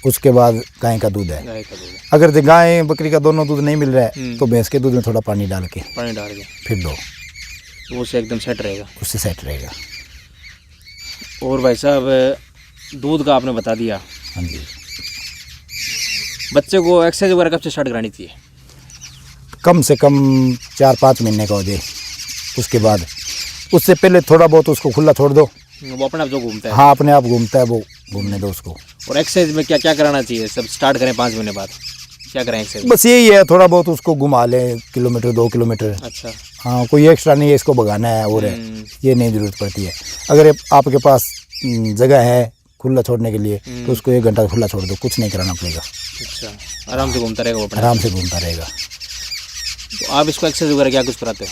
उसके बाद गाय का दूध है। गाय का दूध, अगर जो गाय बकरी का दोनों दूध नहीं मिल रहा है तो भैंस के दूध में थोड़ा पानी डाल के पानी डाल के फिर दो, वो से एकदम सेट रहेगा। उससे सेट रहेगा। और भाई साहब, दूध का आपने बता दिया। हाँ जी, बच्चे को एक्सरसाइज वगैरह कब से स्टार्ट करानी चाहिए? कम से कम 4-5 महीने का हो जाए, उसके बाद उससे पहले थोड़ा बहुत उसको खुला छोड़ दो। वो अपने आप जो घूमता है। हाँ, अपने आप घूमता है, वो घूमने दो उसको। और एक्सरसाइज में क्या क्या कराना चाहिए? सब स्टार्ट करें 5 महीने बाद, क्या करें एक्सरसाइज? बस यही है, थोड़ा बहुत उसको घुमा लें, किलोमीटर 2 किलोमीटर। अच्छा। हाँ, कोई एक्स्ट्रा नहीं है इसको भगाना है और है, ये नहीं ज़रूरत पड़ती है। अगर आपके पास जगह है खुला छोड़ने के लिए तो उसको 1 घंटा खुला छोड़ दो, कुछ नहीं कराना पड़ेगा। अच्छा, आराम से घूमता रहेगा वो अपने? आराम से घूमता रहेगा। तो आप इसको एक्सरसाइज वगैरह क्या कुछ कराते हो?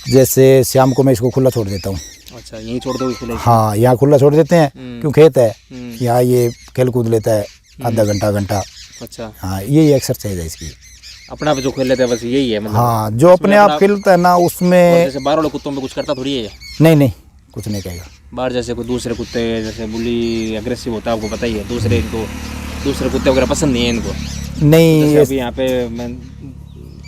जैसे शाम को मैं इसको खुला छोड़ देता हूँ। अच्छा, यहीं छोड़ दो इसको? हाँ, यहाँ खुला छोड़ देते हैं, क्यों खेत है, यहाँ ये खेल कूद लेता है आधा घंटा। अच्छा। हाँ, यही एक्सरसाइज है इसकी। अपना आप जो खेल लेते हैं बस यही है मतलब? हाँ, जो अपने आप खेलता है ना उसमें। जैसे बाहर वाले कुत्तों में कुछ करता थोड़ी है? नहीं, कुछ नहीं कहेगा। बाहर जैसे कोई दूसरे कुत्ते, जैसे बुली अग्रेसिव होता है, आपको पता ही है, दूसरे कुत्ते वगैरह पसंद नहीं है इनको। नहीं, जैसे अभी यहाँ पे मैं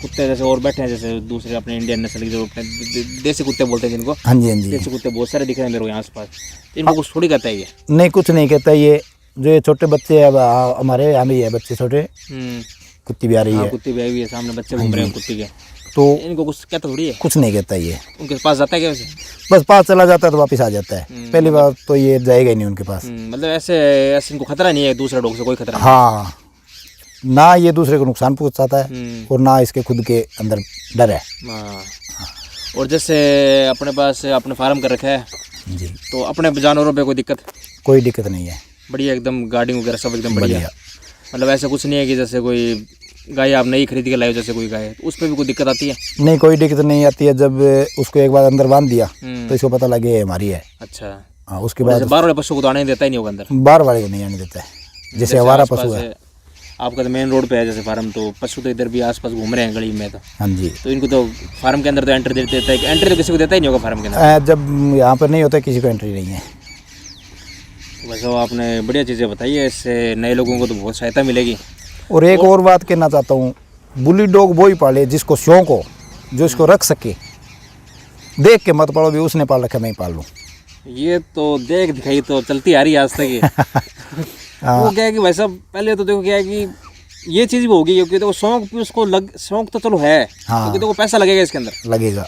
कुत्ते जैसे और बैठे हैं, जैसे दूसरे अपने इंडियन नस्ल के जो अपने देसी कुत्ते बोलते हैं जिनको। हाँ जी, हाँ जी। देसी कुत्ते बहुत सारे दिख रहे हैं मेरे को यहाँ आस पास, इनको कुछ थोड़ी कहता है ये? नहीं, कुछ नहीं कहता ये। जो ये छोटे बच्चे हैं हमारे यहाँ भी है बच्चे छोटे, कुत्ती भी आ रही है। कुत्ती भी आई हुई है, सामने बच्चे घूम रहे हैं कुत्ती के, तो इनको कुछ कहता थोड़ी है? कुछ नहीं कहता ये। उनके पास जाता है क्या वैसे? बस पास चला जाता है तो वापस आ जाता है। पहली बार तो ये जाएगा ही नहीं उनके पास। मतलब ऐसे इनको खतरा नहीं है दूसरे डॉग से? कोई खतरा नहीं? हाँ, ना ये दूसरे को नुकसान पहुंचाता है और ना इसके खुद के अंदर डर है। हाँ। और जैसे अपने पास अपने फार्म कर रखा है जी, तो अपने जानवरों पे कोई दिक्कत? कोई दिक्कत नहीं है, बढ़िया एकदम, गार्डिंग वगैरह सब एकदम बढ़िया। बढ़िया। मतलब ऐसा कुछ नहीं है कि जैसे कोई गाय आप नई खरीद के लाए हो, जैसे कोई गाय, तो उस पर भी कोई दिक्कत आती है? नहीं, कोई दिक्कत नहीं आती है। जब उसको एक बार अंदर बांध दिया तो इसको पता लगे ये हमारी है। अच्छा। हाँ, उसके बाद बाहर वाले पशु को तो आने देता ही नहीं होगा अंदर? बाहर वाले को नहीं आने देता है। जैसे हमारा पशु है, आपका तो मेन रोड पे है जैसे फार्म, तो पशु तो इधर भी आसपास घूम रहे हैं गली में, हाँ जी, तो इनको तो फार्म के अंदर तो एंट्री देता है? एंट्री तो किसी को देता ही नहीं होगा फार्म के अंदर? जब यहाँ पर नहीं होता किसी को एंट्री नहीं है। वैसे आपने बढ़िया चीज़ें बताई है, इससे नए लोगों को तो बहुत सहायता मिलेगी। और एक और बात कहना चाहता हूँ, बुली डॉग वो ही पाले जिसको शौक हो, जो इसको रख सके। देख के मत पालो भी उसने पाल रखा मैं ही पाल लूँ। ये तो देख दिखाई तो चलती आ रही है आज तक ये। वो क्या है कि वैसा पहले तो देखो क्या है कि ये चीज़ भी होगी, क्योंकि देखो शौक भी उसको शौक तो चलो है, हाँ, क्योंकि देखो पैसा लगेगा इसके अंदर। लगेगा।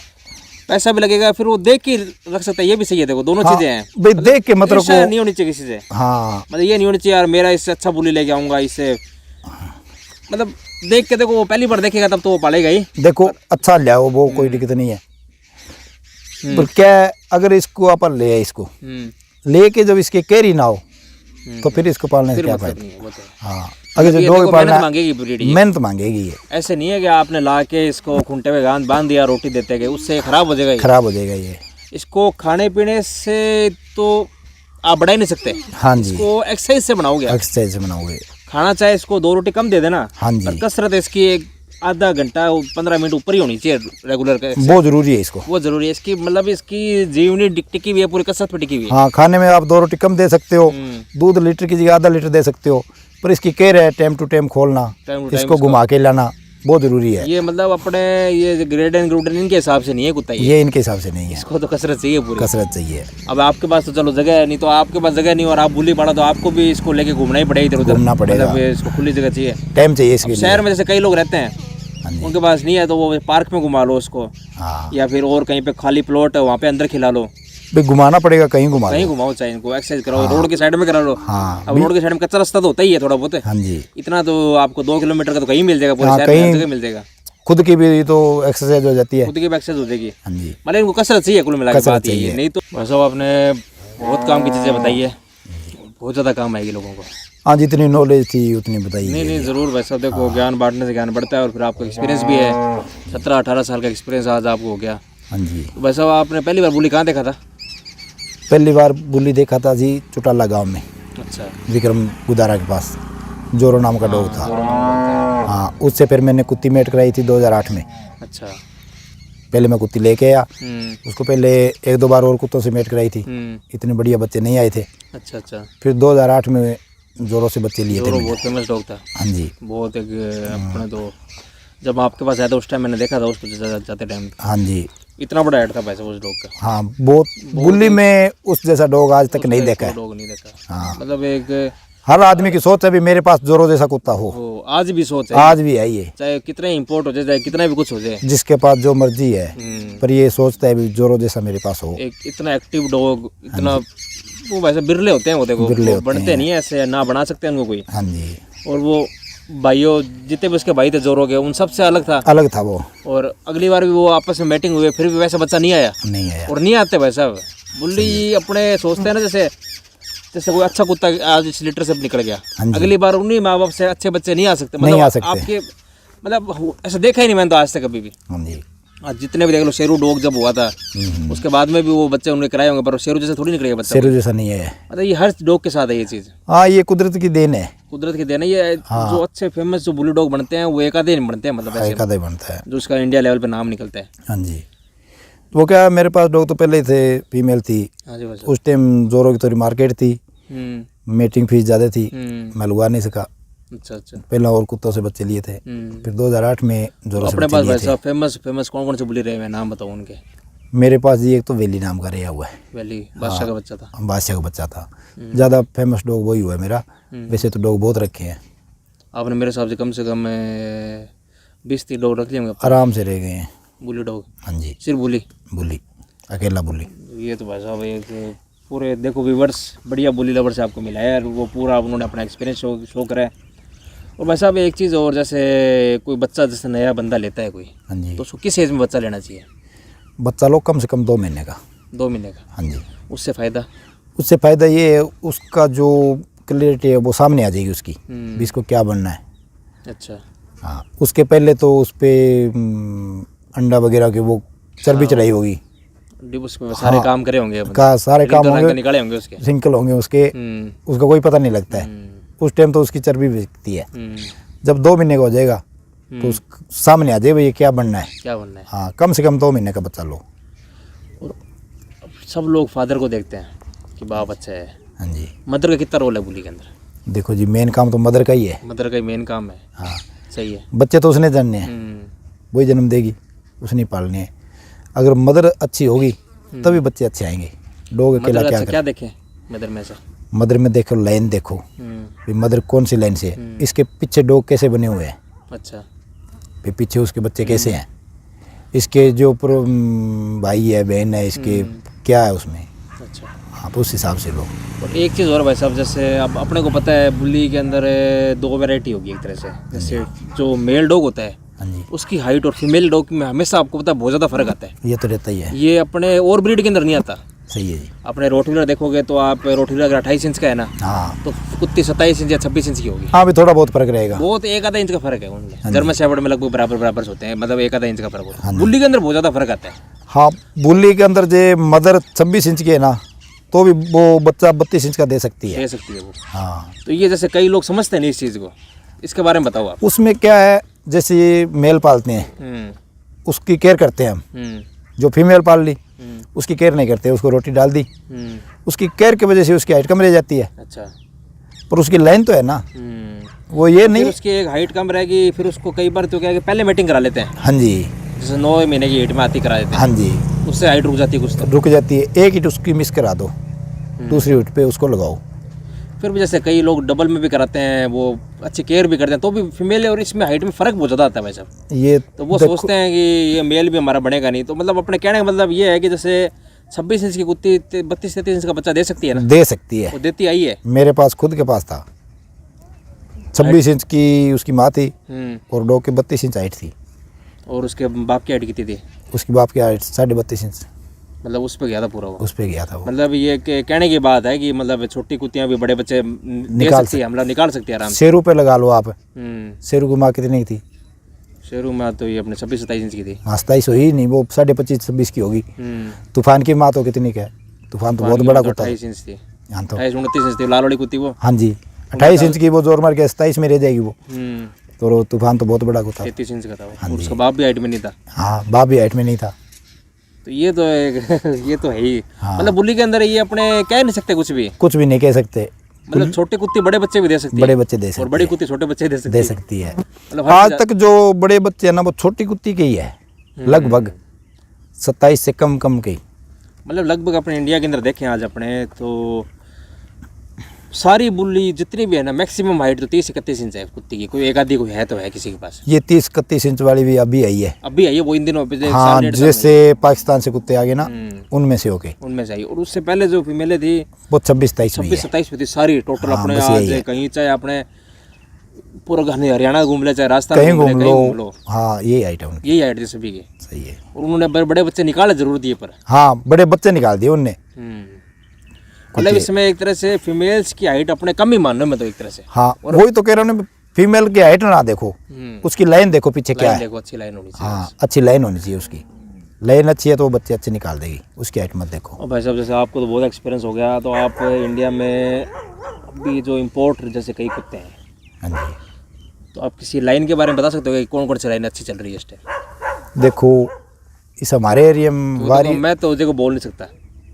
पैसा भी लगेगा, फिर वो देख के रख सकता है, ये भी सही है। देखो दोनों चीजें हैं भाई, देख के मतलब ईर्ष्या को नहीं होनी चाहिए किसी से। हाँ मतलब ये नहीं होनी चाहिए यार मेरा इससे अच्छा बुली लेके आऊंगा इससे, मतलब देख के देखो वो पहली बार देखेगा तब तो वो पालेगा ही। देखो अच्छा लियाओ वो कोई दिक्कत नहीं है, पर क्या अगर इसको अपन ले आए, इसको लेके जब इसके कैरी ना हो तो फिर इसको पालने से क्या मतलब फायदा। नहीं है, वो तो है। हाँ, अगर जो ये डॉग देखो पालना मेहनत मांगेगी ब्रीड ये। मेहनत मांगेगी ये, ऐसे नहीं है कि आपने ला के इसको खूंटे में बांध दिया, रोटी देते गए, उससे खराब हो जाएगा ये। खराब हो जाएगा ये। इसको खाने पीने से तो आप बढ़ा ही नहीं सकते। हाँ जी, इसको एक्सरसाइज से बनाओगे, एक्सरसाइज बनाओगे। खाना चाहे इसको 2 रोटी कम दे देना, हाँ जी, पर कसरत इसकी एक आधा घंटा 15 मिनट ऊपर ही होनी चाहिए रेगुलर का। बहुत जरूरी है इसको, वो जरूरी है इसकी, मतलब इसकी जीवनी टिकी हुई है, पूरी कसरत पे टिकी हुई है। हाँ, खाने में आप 2 रोटी कम दे सकते हो, दूध लीटर की जगह आधा लीटर दे सकते हो, पर इसकी केयर है टाइम टू टाइम खोलना, टाइम टू टाइम इसको घुमा के लाना बहुत जरूरी है। ये मतलब अपने ये ग्रेड एंड ग्लूटेन इनके हिसाब से नहीं है कुत्ता ये इनके हिसाब से नहीं है, इसको तो कसरत चाहिए पूरी। कसरत चाहिए। अब आपके पास तो चलो जगह है, नहीं तो आपके पास जगह नहीं और आप बुली पड़ा तो आपको भी इसको लेके घूमना ही पड़ेगा, इधर उधर घूमना पड़ेगा। मतलब इसको खुली जगह चाहिए, टाइम चाहिए इसके लिए। शहर में जैसे कई लोग रहते हैं, हाँ जी, उनके पास नहीं है तो वो पार्क में घुमा लो उसको, हाँ, या फिर और कहीं पे खाली प्लॉट है वहाँ पे अंदर खिला लो, भाई घुमाना पड़ेगा, कहीं घुमा कहीं लो। घुमाओ, चाहे इनको एक्सरसाइज कराओ, रोड के साइड में करा लो। हाँ, अब रोड के साइड में कच्चा रास्ता तो होता ही है थोड़ा बहुत, हाँ जी, इतना तो आपको 2 किलोमीटर का तो कहीं मिल जाएगा, पूरे हाँ, शहर में हर कहीं- जगह मिल जाएगा, खुद की भी तो एक्सरसाइज हो जाती है। खुद की भी एक्सरसाइज हो जाएगी। हाँ जी, मतलब इनको कसरत चाहिए, कुल मिला के कसरत बात यही है। चाहिए। नहीं तो बस अब आपने बहुत काम की चीज़ें बताई है, बहुत ज़्यादा काम आएगी लोगों को। हाँ, जितनी नॉलेज थी उतनी बताइए। नहीं नहीं ज़रूर भाई साहब, देखो ज्ञान बांटने से ज्ञान बढ़ता है, और फिर आपको एक्सपीरियंस भी है, 17-18 साल का एक्सपीरियंस आज आपको हो गया। हाँ जी, तो भाई साहब आपने पहली बार बुली कहाँ देखा था? पहली बार बुली देखा था जी चुटाला गांव में, अच्छा, विक्रम गुदारा के पास, जोरो नाम का डॉग था। हाँ, उससे फिर मैंने कुत्ती मेट कराई थी 2008 में। अच्छा, पहले मैं कुत्ती लेके आया, उसको पहले 1-2 बार और कुत्तों से मेट कराई थी, इतने बढ़िया बच्चे नहीं आए थे। अच्छा अच्छा, फिर 2008 में जोरो से बच्चे लिए थे जोरो मैंने। बहुत फेमस डॉग था। हाँ जी, बहुत एक अपने तो जब आपके पास आया था उस टाइम मैंने देखा था उसको जाते टाइम, हाँ जी, इतना बड़ा हेड था भाई साहब उस डॉग का। हाँ, बहुत बुल्ली में उस जैसा डॉग आज तक नहीं देखा है। डॉग नहीं देखा। हाँ, मतलब एक हर आदमी की सोच है भी मेरे पास जोरो जैसा कुत्ता हो। वो आज भी सोच है, आज भी है ये, चाहे कितने इंपोर्ट हो जाए, चाहे कितना भी कुछ हो जाए, जिसके पास जो मर्जी है, पर ये सोचता है भी जोरो जैसा मेरे पास हो। एक इतना एक्टिव डॉग, इतना वो वैसे बिरले होते हैं वो, देखो बिरले वो होते बनते नहीं है ऐसे, ना बना सकते हैं उनको कोई। हाँ जी, और वो भाइयों जितने भी उसके भाई थे जोरो के, उन सबसे अलग था। अलग था वो, और अगली बार भी वो आपस में मैटिंग हुए, फिर भी वैसा बच्चा नहीं आया, नहीं आया। और नहीं आते भाई साहब। बुल्ली अपने सोचते हैं ना, जैसे जैसे कोई अच्छा कुत्ता आज इस लीटर से निकल गया, हाँ जी। अगली बार उन्हीं माँ बाप से अच्छे बच्चे नहीं आ सकते, नहीं मतलब आ सकते। आपके मतलब ऐसा देखा ही नहीं मैंने तो आज तक कभी भी। हाँ जी, आज जितने भी देख लो, शेरू डॉग जब हुआ था उसके बाद में भी वो बच्चे उन्होंने कराए होंगे, पर शेरू जैसे थोड़ी निकलेगा बच्चा। शेरू जैसा नहीं है। मतलब ये हर डॉग के साथ है ये चीज़, हाँ, ये कुदरत की देन है। कुदरत की देन है ये। जो अच्छे फेमस जो बुली डॉग बनते हैं वो एक आधे नहीं बनते हैं, मतलब ऐसे एक आधा ही बनता है। जो उसका इंडिया लेवल पे नाम निकलता है। हाँ जी, वो क्या मेरे पास डॉग तो पहले ही थे, फीमेल थी। हाँ जी बस। उस टाइम जोरो की थोड़ी मार्केट थी, मीटिंग फीस ज़्यादा थी, मैं लगवा नहीं सका। अच्छा अच्छा। पहला और कुत्तों से बच्चे लिए थे, फिर 2008 में जोरो से अपने बच्चे पास लिए भाई साहब फेमस फेमस कौन कौन से बुली रहे हैं, नाम बताओ उनके। मेरे पास जी एक तो वेली नाम का रहा हुआ है, वैली बादशाह का बच्चा था। बादशाह का बच्चा था। ज़्यादा फेमस डॉग वही हुआ है मेरा। वैसे तो डॉग बहुत रखे हैं, आपने मेरे हिसाब से कम 20-30 डॉग रख लिए होंगे आराम से रह गए हैं। बुली डॉग, हाँ जी, सिर्फ बुली। बुली, अकेला बुली। ये तो भाई साहब एक पूरे देखो व्यूवर्स बढ़िया बुली लवर से आपको मिला है, और वो पूरा उन्होंने अपना एक्सपीरियंस शो करा है। और भाई साहब एक चीज़ और, जैसे कोई बच्चा जैसे नया बंदा लेता है कोई, हाँ जी, तो उसको किस एज में बच्चा लेना चाहिए? बच्चा लोग कम से कम 2 महीने का। 2 महीने का। हाँ जी, उससे फ़ायदा? उससे फ़ायदा ये है उसका जो क्लियरिटी है वो सामने आ जाएगी उसकी, भी इसको क्या बनना है। अच्छा। हाँ, उसके पहले तो उस पर अंडा वगैरह के वो चर्बी चढ़ाई होगी, उसमें सारे काम करे होंगे का सारे काम होंगे, निकाले होंगे उसके, सिंकल होंगे उसके, उसका कोई पता नहीं लगता है। उस टाइम तो उसकी चर्बी बिकती है। जब 2 महीने का हो जाएगा तो उस सामने आ जाए भाई ये क्या बनना है, क्या बनना है। हाँ, कम से कम 2 महीने का बच्चा लो। और सब लोग फादर को देखते हैं कि बाप अच्छा है। हाँ जी, मदर का कितना रोल है बुली के अंदर? देखो जी, मेन काम तो मदर का ही है। मदर का मेन काम है। हाँ, सही है। बच्चे तो उसने जानने हैं, वही जन्म देगी, उसने पालने हैं। अगर मदर अच्छी होगी तभी बच्चे अच्छे आएंगे। डॉग अकेला मदर क्या अच्छा करे? क्या देखें मदर में से? मदर में देखो, लाइन देखो भी मदर कौन सी लाइन से है, इसके पीछे डॉग कैसे बने हुए हैं, अच्छा। भी पीछे उसके बच्चे कैसे हैं, इसके जो भाई है बहन है इसके क्या है उसमें, अच्छा। आप उस हिसाब से लो। और एक चीज़ और भाई साहब, जैसे अब अपने को पता है बुल्ली के अंदर 2 वैरायटी होगी एक तरह से। जैसे जो मेल डॉग होता है हाँ जी, उसकी हाइट और फीमेल डॉग में हमेशा आपको पता है बहुत ज़्यादा फर्क आता है। ये तो रहता ही है। ये अपने और ब्रीड के अंदर नहीं आता। सही है जी। अपने रोटवीलर देखोगे तो आप रोटवीलर अगर 28 इंच का है ना, हाँ तो कुत्ती 27 इंच या 26 इंच की होगी। हाँ, भी थोड़ा बहुत फर्क रहेगा। बहुत 1 आधा इंच का फर्क है उनमें। हाँ जर्मन शेफर्ड में लगभग बराबर होते हैं, मतलब 1 आधा इंच का फर्क होता हाँ है। जी। बुल्ली के अंदर बहुत ज़्यादा फर्क आता है। हाँ, बुल्ली के अंदर जो मदर 26 इंच की है ना, तो भी वो बच्चा 32 इंच का दे सकती है। दे सकती है वो। हाँ, तो ये जैसे कई लोग समझते नहीं इस चीज़ को, इसके बारे में बताओ आप। उसमें क्या है, जैसे ये मेल पालते हैं उसकी केयर करते हैं हम। जो फीमेल पाल ली उसकी केयर नहीं करते, उसको रोटी डाल दी, उसकी केयर की वजह से उसकी हाइट कम रह जाती है। अच्छा। पर उसकी लाइन तो है ना, वो ये फिर नहीं। उसकी एक हाइट कम रहेगी, फिर उसको कई बार तो क्या है कि पहले मीटिंग करा लेते हैं, हाँ जी, जैसे 9 महीने की हाइट में आती करा देते हैं, हाँ जी, उससे हाइट रुक जाती है कुछ तो। रुक जाती है। एक हिट उसकी मिस करा दो, दूसरी हिट पे उसको लगाओ। फिर भी जैसे कई लोग डबल में भी कराते हैं, वो अच्छी केयर भी करते हैं, तो भी फीमेल और इसमें हाइट में फ़र्क बहुत ज़्यादा आता है भाई साहब। ये तो वो सोचते हैं कि ये मेल भी हमारा बढ़ेगा नहीं। तो मतलब अपने कहने का मतलब ये है कि जैसे 26 इंच की कुत्ती 32-33 इंच का बच्चा दे सकती है ना, दे सकती है। वो देती आई है। मेरे पास खुद के पास था 26 इंच की उसकी माँ थी और डॉग की 32 इंच हाइट थी। और उसके बाप की हाइट कितनी थी? उसकी बाप की हाइट 32.5 इंच, मतलब उस पर गया था पूरा वो। उस पे गया था वो। मतलब ये कहने की बात है कि मतलब छोटी कुत्तियां भी बड़े बच्चे दे सकती है, मतलब निकाल सकती है आराम से। शेरू पे लगा लो आप। शेरू की माँ कितनी थी? शेरू माँ तो ये अपने 26-27 इंच की थी। हाँ, 27 हुई नहीं, वो 25-26 की होगी। तूफान की माँ तो कितनी का है? तूफान तो बहुत बड़ा कुत्ता है। 28 इंच थी। हाँ तो 28-29 इंच थी लाल वाली कुत्ती वो। हाँ जी, 28 इंच की वो जोर मार के 27 में रह जाएगी वो। तो तूफान तो बहुत बड़ा कुत्ता। 33 इंच का था वो। हाँ और जी। उसका बाप भी हाइट में नहीं था। हाँ, बाप भी हाइट में नहीं था। तो ये तो ये तो है ही। हाँ। मतलब बुल्ली के अंदर ये अपने कह नहीं सकते कुछ भी, कुछ भी नहीं कह सकते। मतलब छोटे कुत्ते बड़े बच्चे भी दे सकती है, बड़े बच्चे दे और सकते बड़ी हैं। कुत्ती छोटे बच्चे दे सकती दे है। सकती है। मतलब आज तक जो बड़े बच्चे हैं ना, वो छोटी कुत्ती के ही है, लगभग 27 से कम की। मतलब लगभग अपने इंडिया के अंदर देखें आज अपने तो सारी बुल्ली जितनी भी है ना, मैक्सिमम हाइट तो 30-31 इंच है कुत्ती की। कोई एक आधी कोई है तो है किसी के पास। ये 30-31 इंच वाली भी अभी आई है। अभी आई है वो इन दिनों पिछले हाँ, साल 1.5 साल जैसे पाकिस्तान से कुत्ते आ गए ना, उनमें से होके में उनमें से आई। और उससे पहले जो फीमेलें थी वो 26-27 भी है। 26-27 में थी सारी टोटल। हाँ, अपने बस यही है। आज कहीं चाहे अपने पूरा घने हरियाणा घूम ले, चाहे राजस्थान कहीं घूम ले, घूम कहीं घूम लो। लो, हाँ, यही हाइट है उनकी। यही हाइट थी सभी की। सही है। और उन्होंने बड़े बच्चे निकाले जरूर दिए पर। हाँ, बड़े बच्चे निकाल दिए उनने। मतलब इसमें एक तरह से फीमेल्स की हाइट अपने कम ही मानने में तो एक तरह से। हाँ, वही तो कह रहा हूँ, फीमेल की हाइट ना देखो, उसकी लाइन देखो पीछे क्या लाइन है। देखो, अच्छी लाइन होनी चाहिए। हाँ, अच्छी लाइन होनी चाहिए उसकी। लाइन अच्छी है तो वो बच्चे अच्छे निकाल देगी, उसकी हाइट मत देखो। और भाई साहब जैसे आपको तो बहुत एक्सपीरियंस हो गया, तो आप इंडिया में अभी जो इम्पोर्ट जैसे कई कुत्ते हैं, हाँ जी, तो आप किसी लाइन के बारे में बता सकते हो कि कौन कौन सी लाइन अच्छी चल रही है इस टाइम? देखो इस हमारे एरिया में क्योंकि मैं तो जगह बोल नहीं सकता,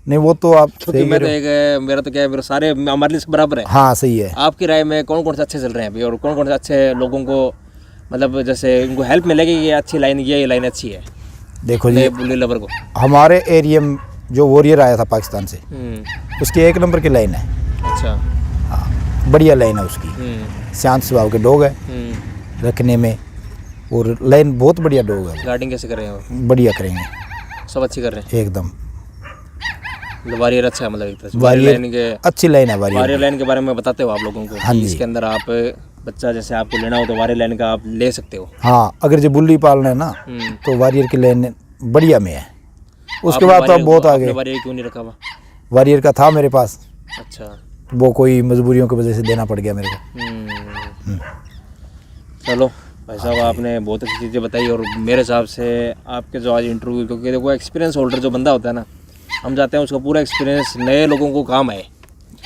नहीं, वो तो आप क्योंकि मैं तो एक मेरा तो क्या है, मेरे सारे हमारे लिए सब बराबर है। हाँ, सही है। आपकी राय में कौन कौन से अच्छे चल रहे हैं अभी, और कौन कौन से अच्छे लोगों को मतलब जैसे उनको हेल्प मिलेगी ये अच्छी लाइन, ये लाइन अच्छी है देखो जी, बुल्ली लवर को? हमारे एरिया में जो वॉरियर आया था पाकिस्तान से, उसकी 1 नंबर की लाइन है। अच्छा। हाँ, बढ़िया लाइन है उसकी। शांत स्वभाव के डॉग है रखने में, और लाइन बहुत बढ़िया डॉग है। गार्डिंग कैसे कर रहे हैं वो? बढ़िया करेंगे, सब अच्छी कर रहे हैं एकदम। मतलब वारियर अच्छा है, मतलब एक तरह से वारियर लाइन के, अच्छी लाइन है। वारियर वारियर लाइन के बारे में बताते हो आप लोगों को? हाँ कि जी। इसके अंदर आप बच्चा जैसे आपको लेना हो तो वारियर लाइन का आप ले सकते हो। हाँ, अगर जो बुल्ली पालना है ना, तो वारियर की लाइन बढ़िया में है। उसके आपने बाद तो आप वारियर- बहुत आपने आगे। वारियर क्यों नहीं रखा हुआ? वारियर का था मेरे पास, अच्छा। वो कोई मजबूरियों की वजह से देना पड़ गया मेरे को। चलो भाई साहब, आपने बहुत अच्छी चीज़ें बताई, और मेरे हिसाब से आपके जो आज इंटरव्यू, क्योंकि देखो एक्सपीरियंस होल्डर जो बंदा होता है ना, हम चाहते हैं उसका पूरा एक्सपीरियंस नए लोगों को काम आए।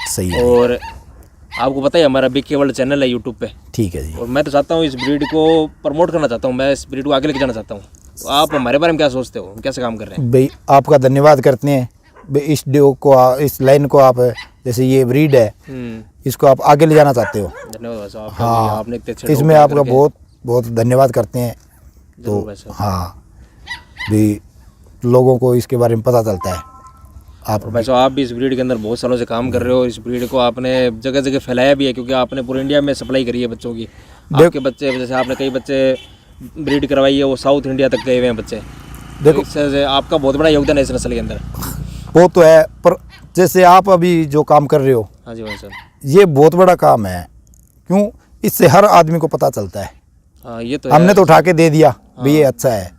सही है। और आपको पता ही हमारा बिग के वर्ल्ड चैनल है यूट्यूब पे, ठीक है जी। और मैं तो चाहता हूँ इस ब्रीड को प्रमोट करना चाहता हूँ, मैं इस ब्रीड को आगे लेके जाना चाहता हूँ। तो आप हमारे बारे में क्या सोचते हो, हम कैसे काम कर रहे हैं? भाई आपका धन्यवाद करते हैं भाई, इस डॉग को इस लाइन को आप, जैसे ये ब्रीड है, इसको आप आगे ले जाना चाहते हो। धन्यवाद भाई साहब, हाँ, आपने इतने अच्छे इसमें डॉग आपका करके- बहुत बहुत धन्यवाद करते हैं। जरूर तो भाई साहब। हाँ, भी लोगों को इसके बारे में पता चलता है। आप और भाई साहब, आप भी इस ब्रीड के अंदर बहुत सालों से काम कर रहे हो, इस ब्रीड को आपने जगह जगह फैलाया भी है, क्योंकि आपने पूरे इंडिया में सप्लाई करी है बच्चों की। आपके बच्चे, जैसे आपने कई बच्चे ब्रीड करवाई है, वो साउथ इंडिया तक गए हुए हैं बच्चे। देखो इससे आपका बहुत बड़ा योगदान है इस नस्ल के अंदर। वो तो है, पर जैसे आप अभी जो काम कर रहे हो हाँ जी भाई साहब। ये बहुत बड़ा काम है। क्यों? इससे हर आदमी को पता चलता है। हाँ ये तो हमने है। तो उठा के दे दिया भाई ये अच्छा है।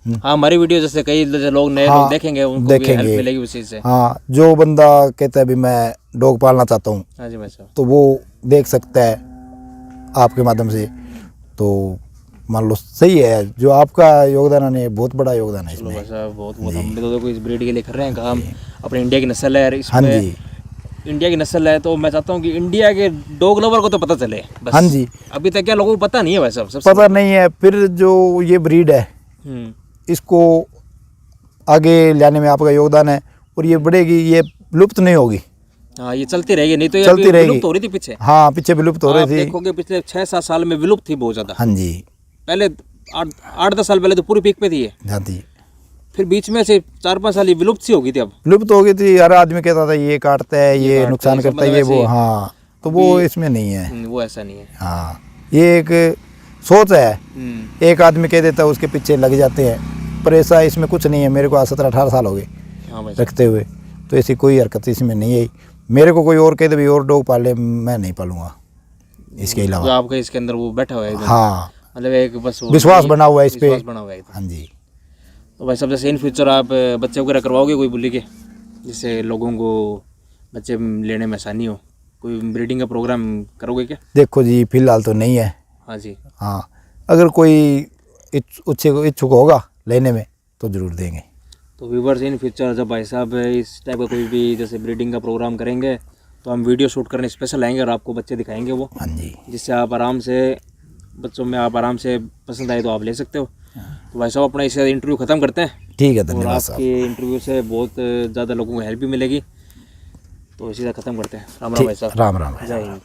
हाँ हमारी वीडियो जैसे कई लोग नए हाँ, लोग देखेंगे, उनको भी देखेंगे। हेल्प मिलेगी उस चीज़ से। हाँ, जो बंदा कहता है भी मैं डॉग पालना चाहता हूँ हाँ जी भाई साहब। तो वो देख सकता है आपके माध्यम से। तो मान लो सही है, जो आपका योगदान है बहुत बड़ा योगदान है चलो इसमें। भाई साहब बहुत बहुत, हम तो देखो इस ब्रीड के लिए कर रहे हैं काम। अपने इंडिया की नस्ल है हाँ इसमें, जी, इंडिया की नस्ल है, तो मैं चाहता हूँ कि इंडिया के डॉग लवर को तो पता चले बस। हाँ जी। अभी तक क्या लोगों को पता नहीं है भाई साहब, सबसे पता नहीं है। फिर जो ये ब्रीड है इसको आगे लाने में आपका योगदान है और ये बढ़ेगी, ये लुप्त नहीं होगी। हाँ ये चलती रहेगी, नहीं तो ये चलती अभी रहेगी। विलुप्त हो रही थी पीछे। हाँ, पीछे विलुप्त हो आप रही थी। देखोगे पिछले 6-7 साल में विलुप्त थी बहुत ज़्यादा। हाँ जी, पहले 8-10 साल पहले तो पूरी पीक पे थी ये, हाँ जी। फिर बीच में से 4-5 साल ये विलुप्त सी हो गई थी। अब लुप्त हो गई थी। हर आदमी कहता था ये काटता है, ये काटता नुकसान है, करता है, मतलब ये वो। ऐसे- हाँ, तो वो इसमें नहीं है। वो ऐसा नहीं है। हाँ, ये एक सोच है। एक आदमी कह देता है उसके पीछे लग जाते हैं, पर ऐसा इसमें कुछ नहीं है। मेरे को 17-18 साल हो गए हाँ भाई साहब। रखते हुए, तो ऐसी कोई हरकत इसमें नहीं आई। मेरे को कोई और कह दे भी और डॉग पाले, मैं नहीं पालूंगा इसके जो अलावा। आपका इसके अंदर वो बैठा हुआ है एकदम। हाँ, मतलब एक बस वो विश्वास बना हुआ है इस पे। विश्वास बना हुआ है एकदम। हाँ जी। तो भाई साहब जैसे इन फ्यूचर आप बच्चे वगैरह करवाओगे कोई बुल्ली के, जिससे लोगों को बच्चे लेने में आसानी हो, कोई ब्रीडिंग का प्रोग्राम करोगे क्या? देखो जी, फिलहाल तो नहीं है। हाँ जी। हाँ, अगर कोई इच्छुक होगा लेने में तो ज़रूर देंगे। तो व्यूवर्स इन फ्यूचर जब भाई साहब इस टाइप का कोई भी जैसे ब्रीडिंग का प्रोग्राम करेंगे तो हम वीडियो शूट करने स्पेशल आएंगे और आपको बच्चे दिखाएंगे वो, हाँ जी। जिससे आप आराम से बच्चों में आप आराम से पसंद आए तो आप ले सकते हो। तो भाई साहब अपना इसे इंटरव्यू ख़त्म करते हैं। ठीक है, और धन्यवाद साहब। आपके इंटरव्यू से बहुत ज़्यादा लोगों को हेल्प भी मिलेगी, तो इसी तरह ख़त्म करते हैं। राम राम भाई साहब। राम राम। जय हिंद।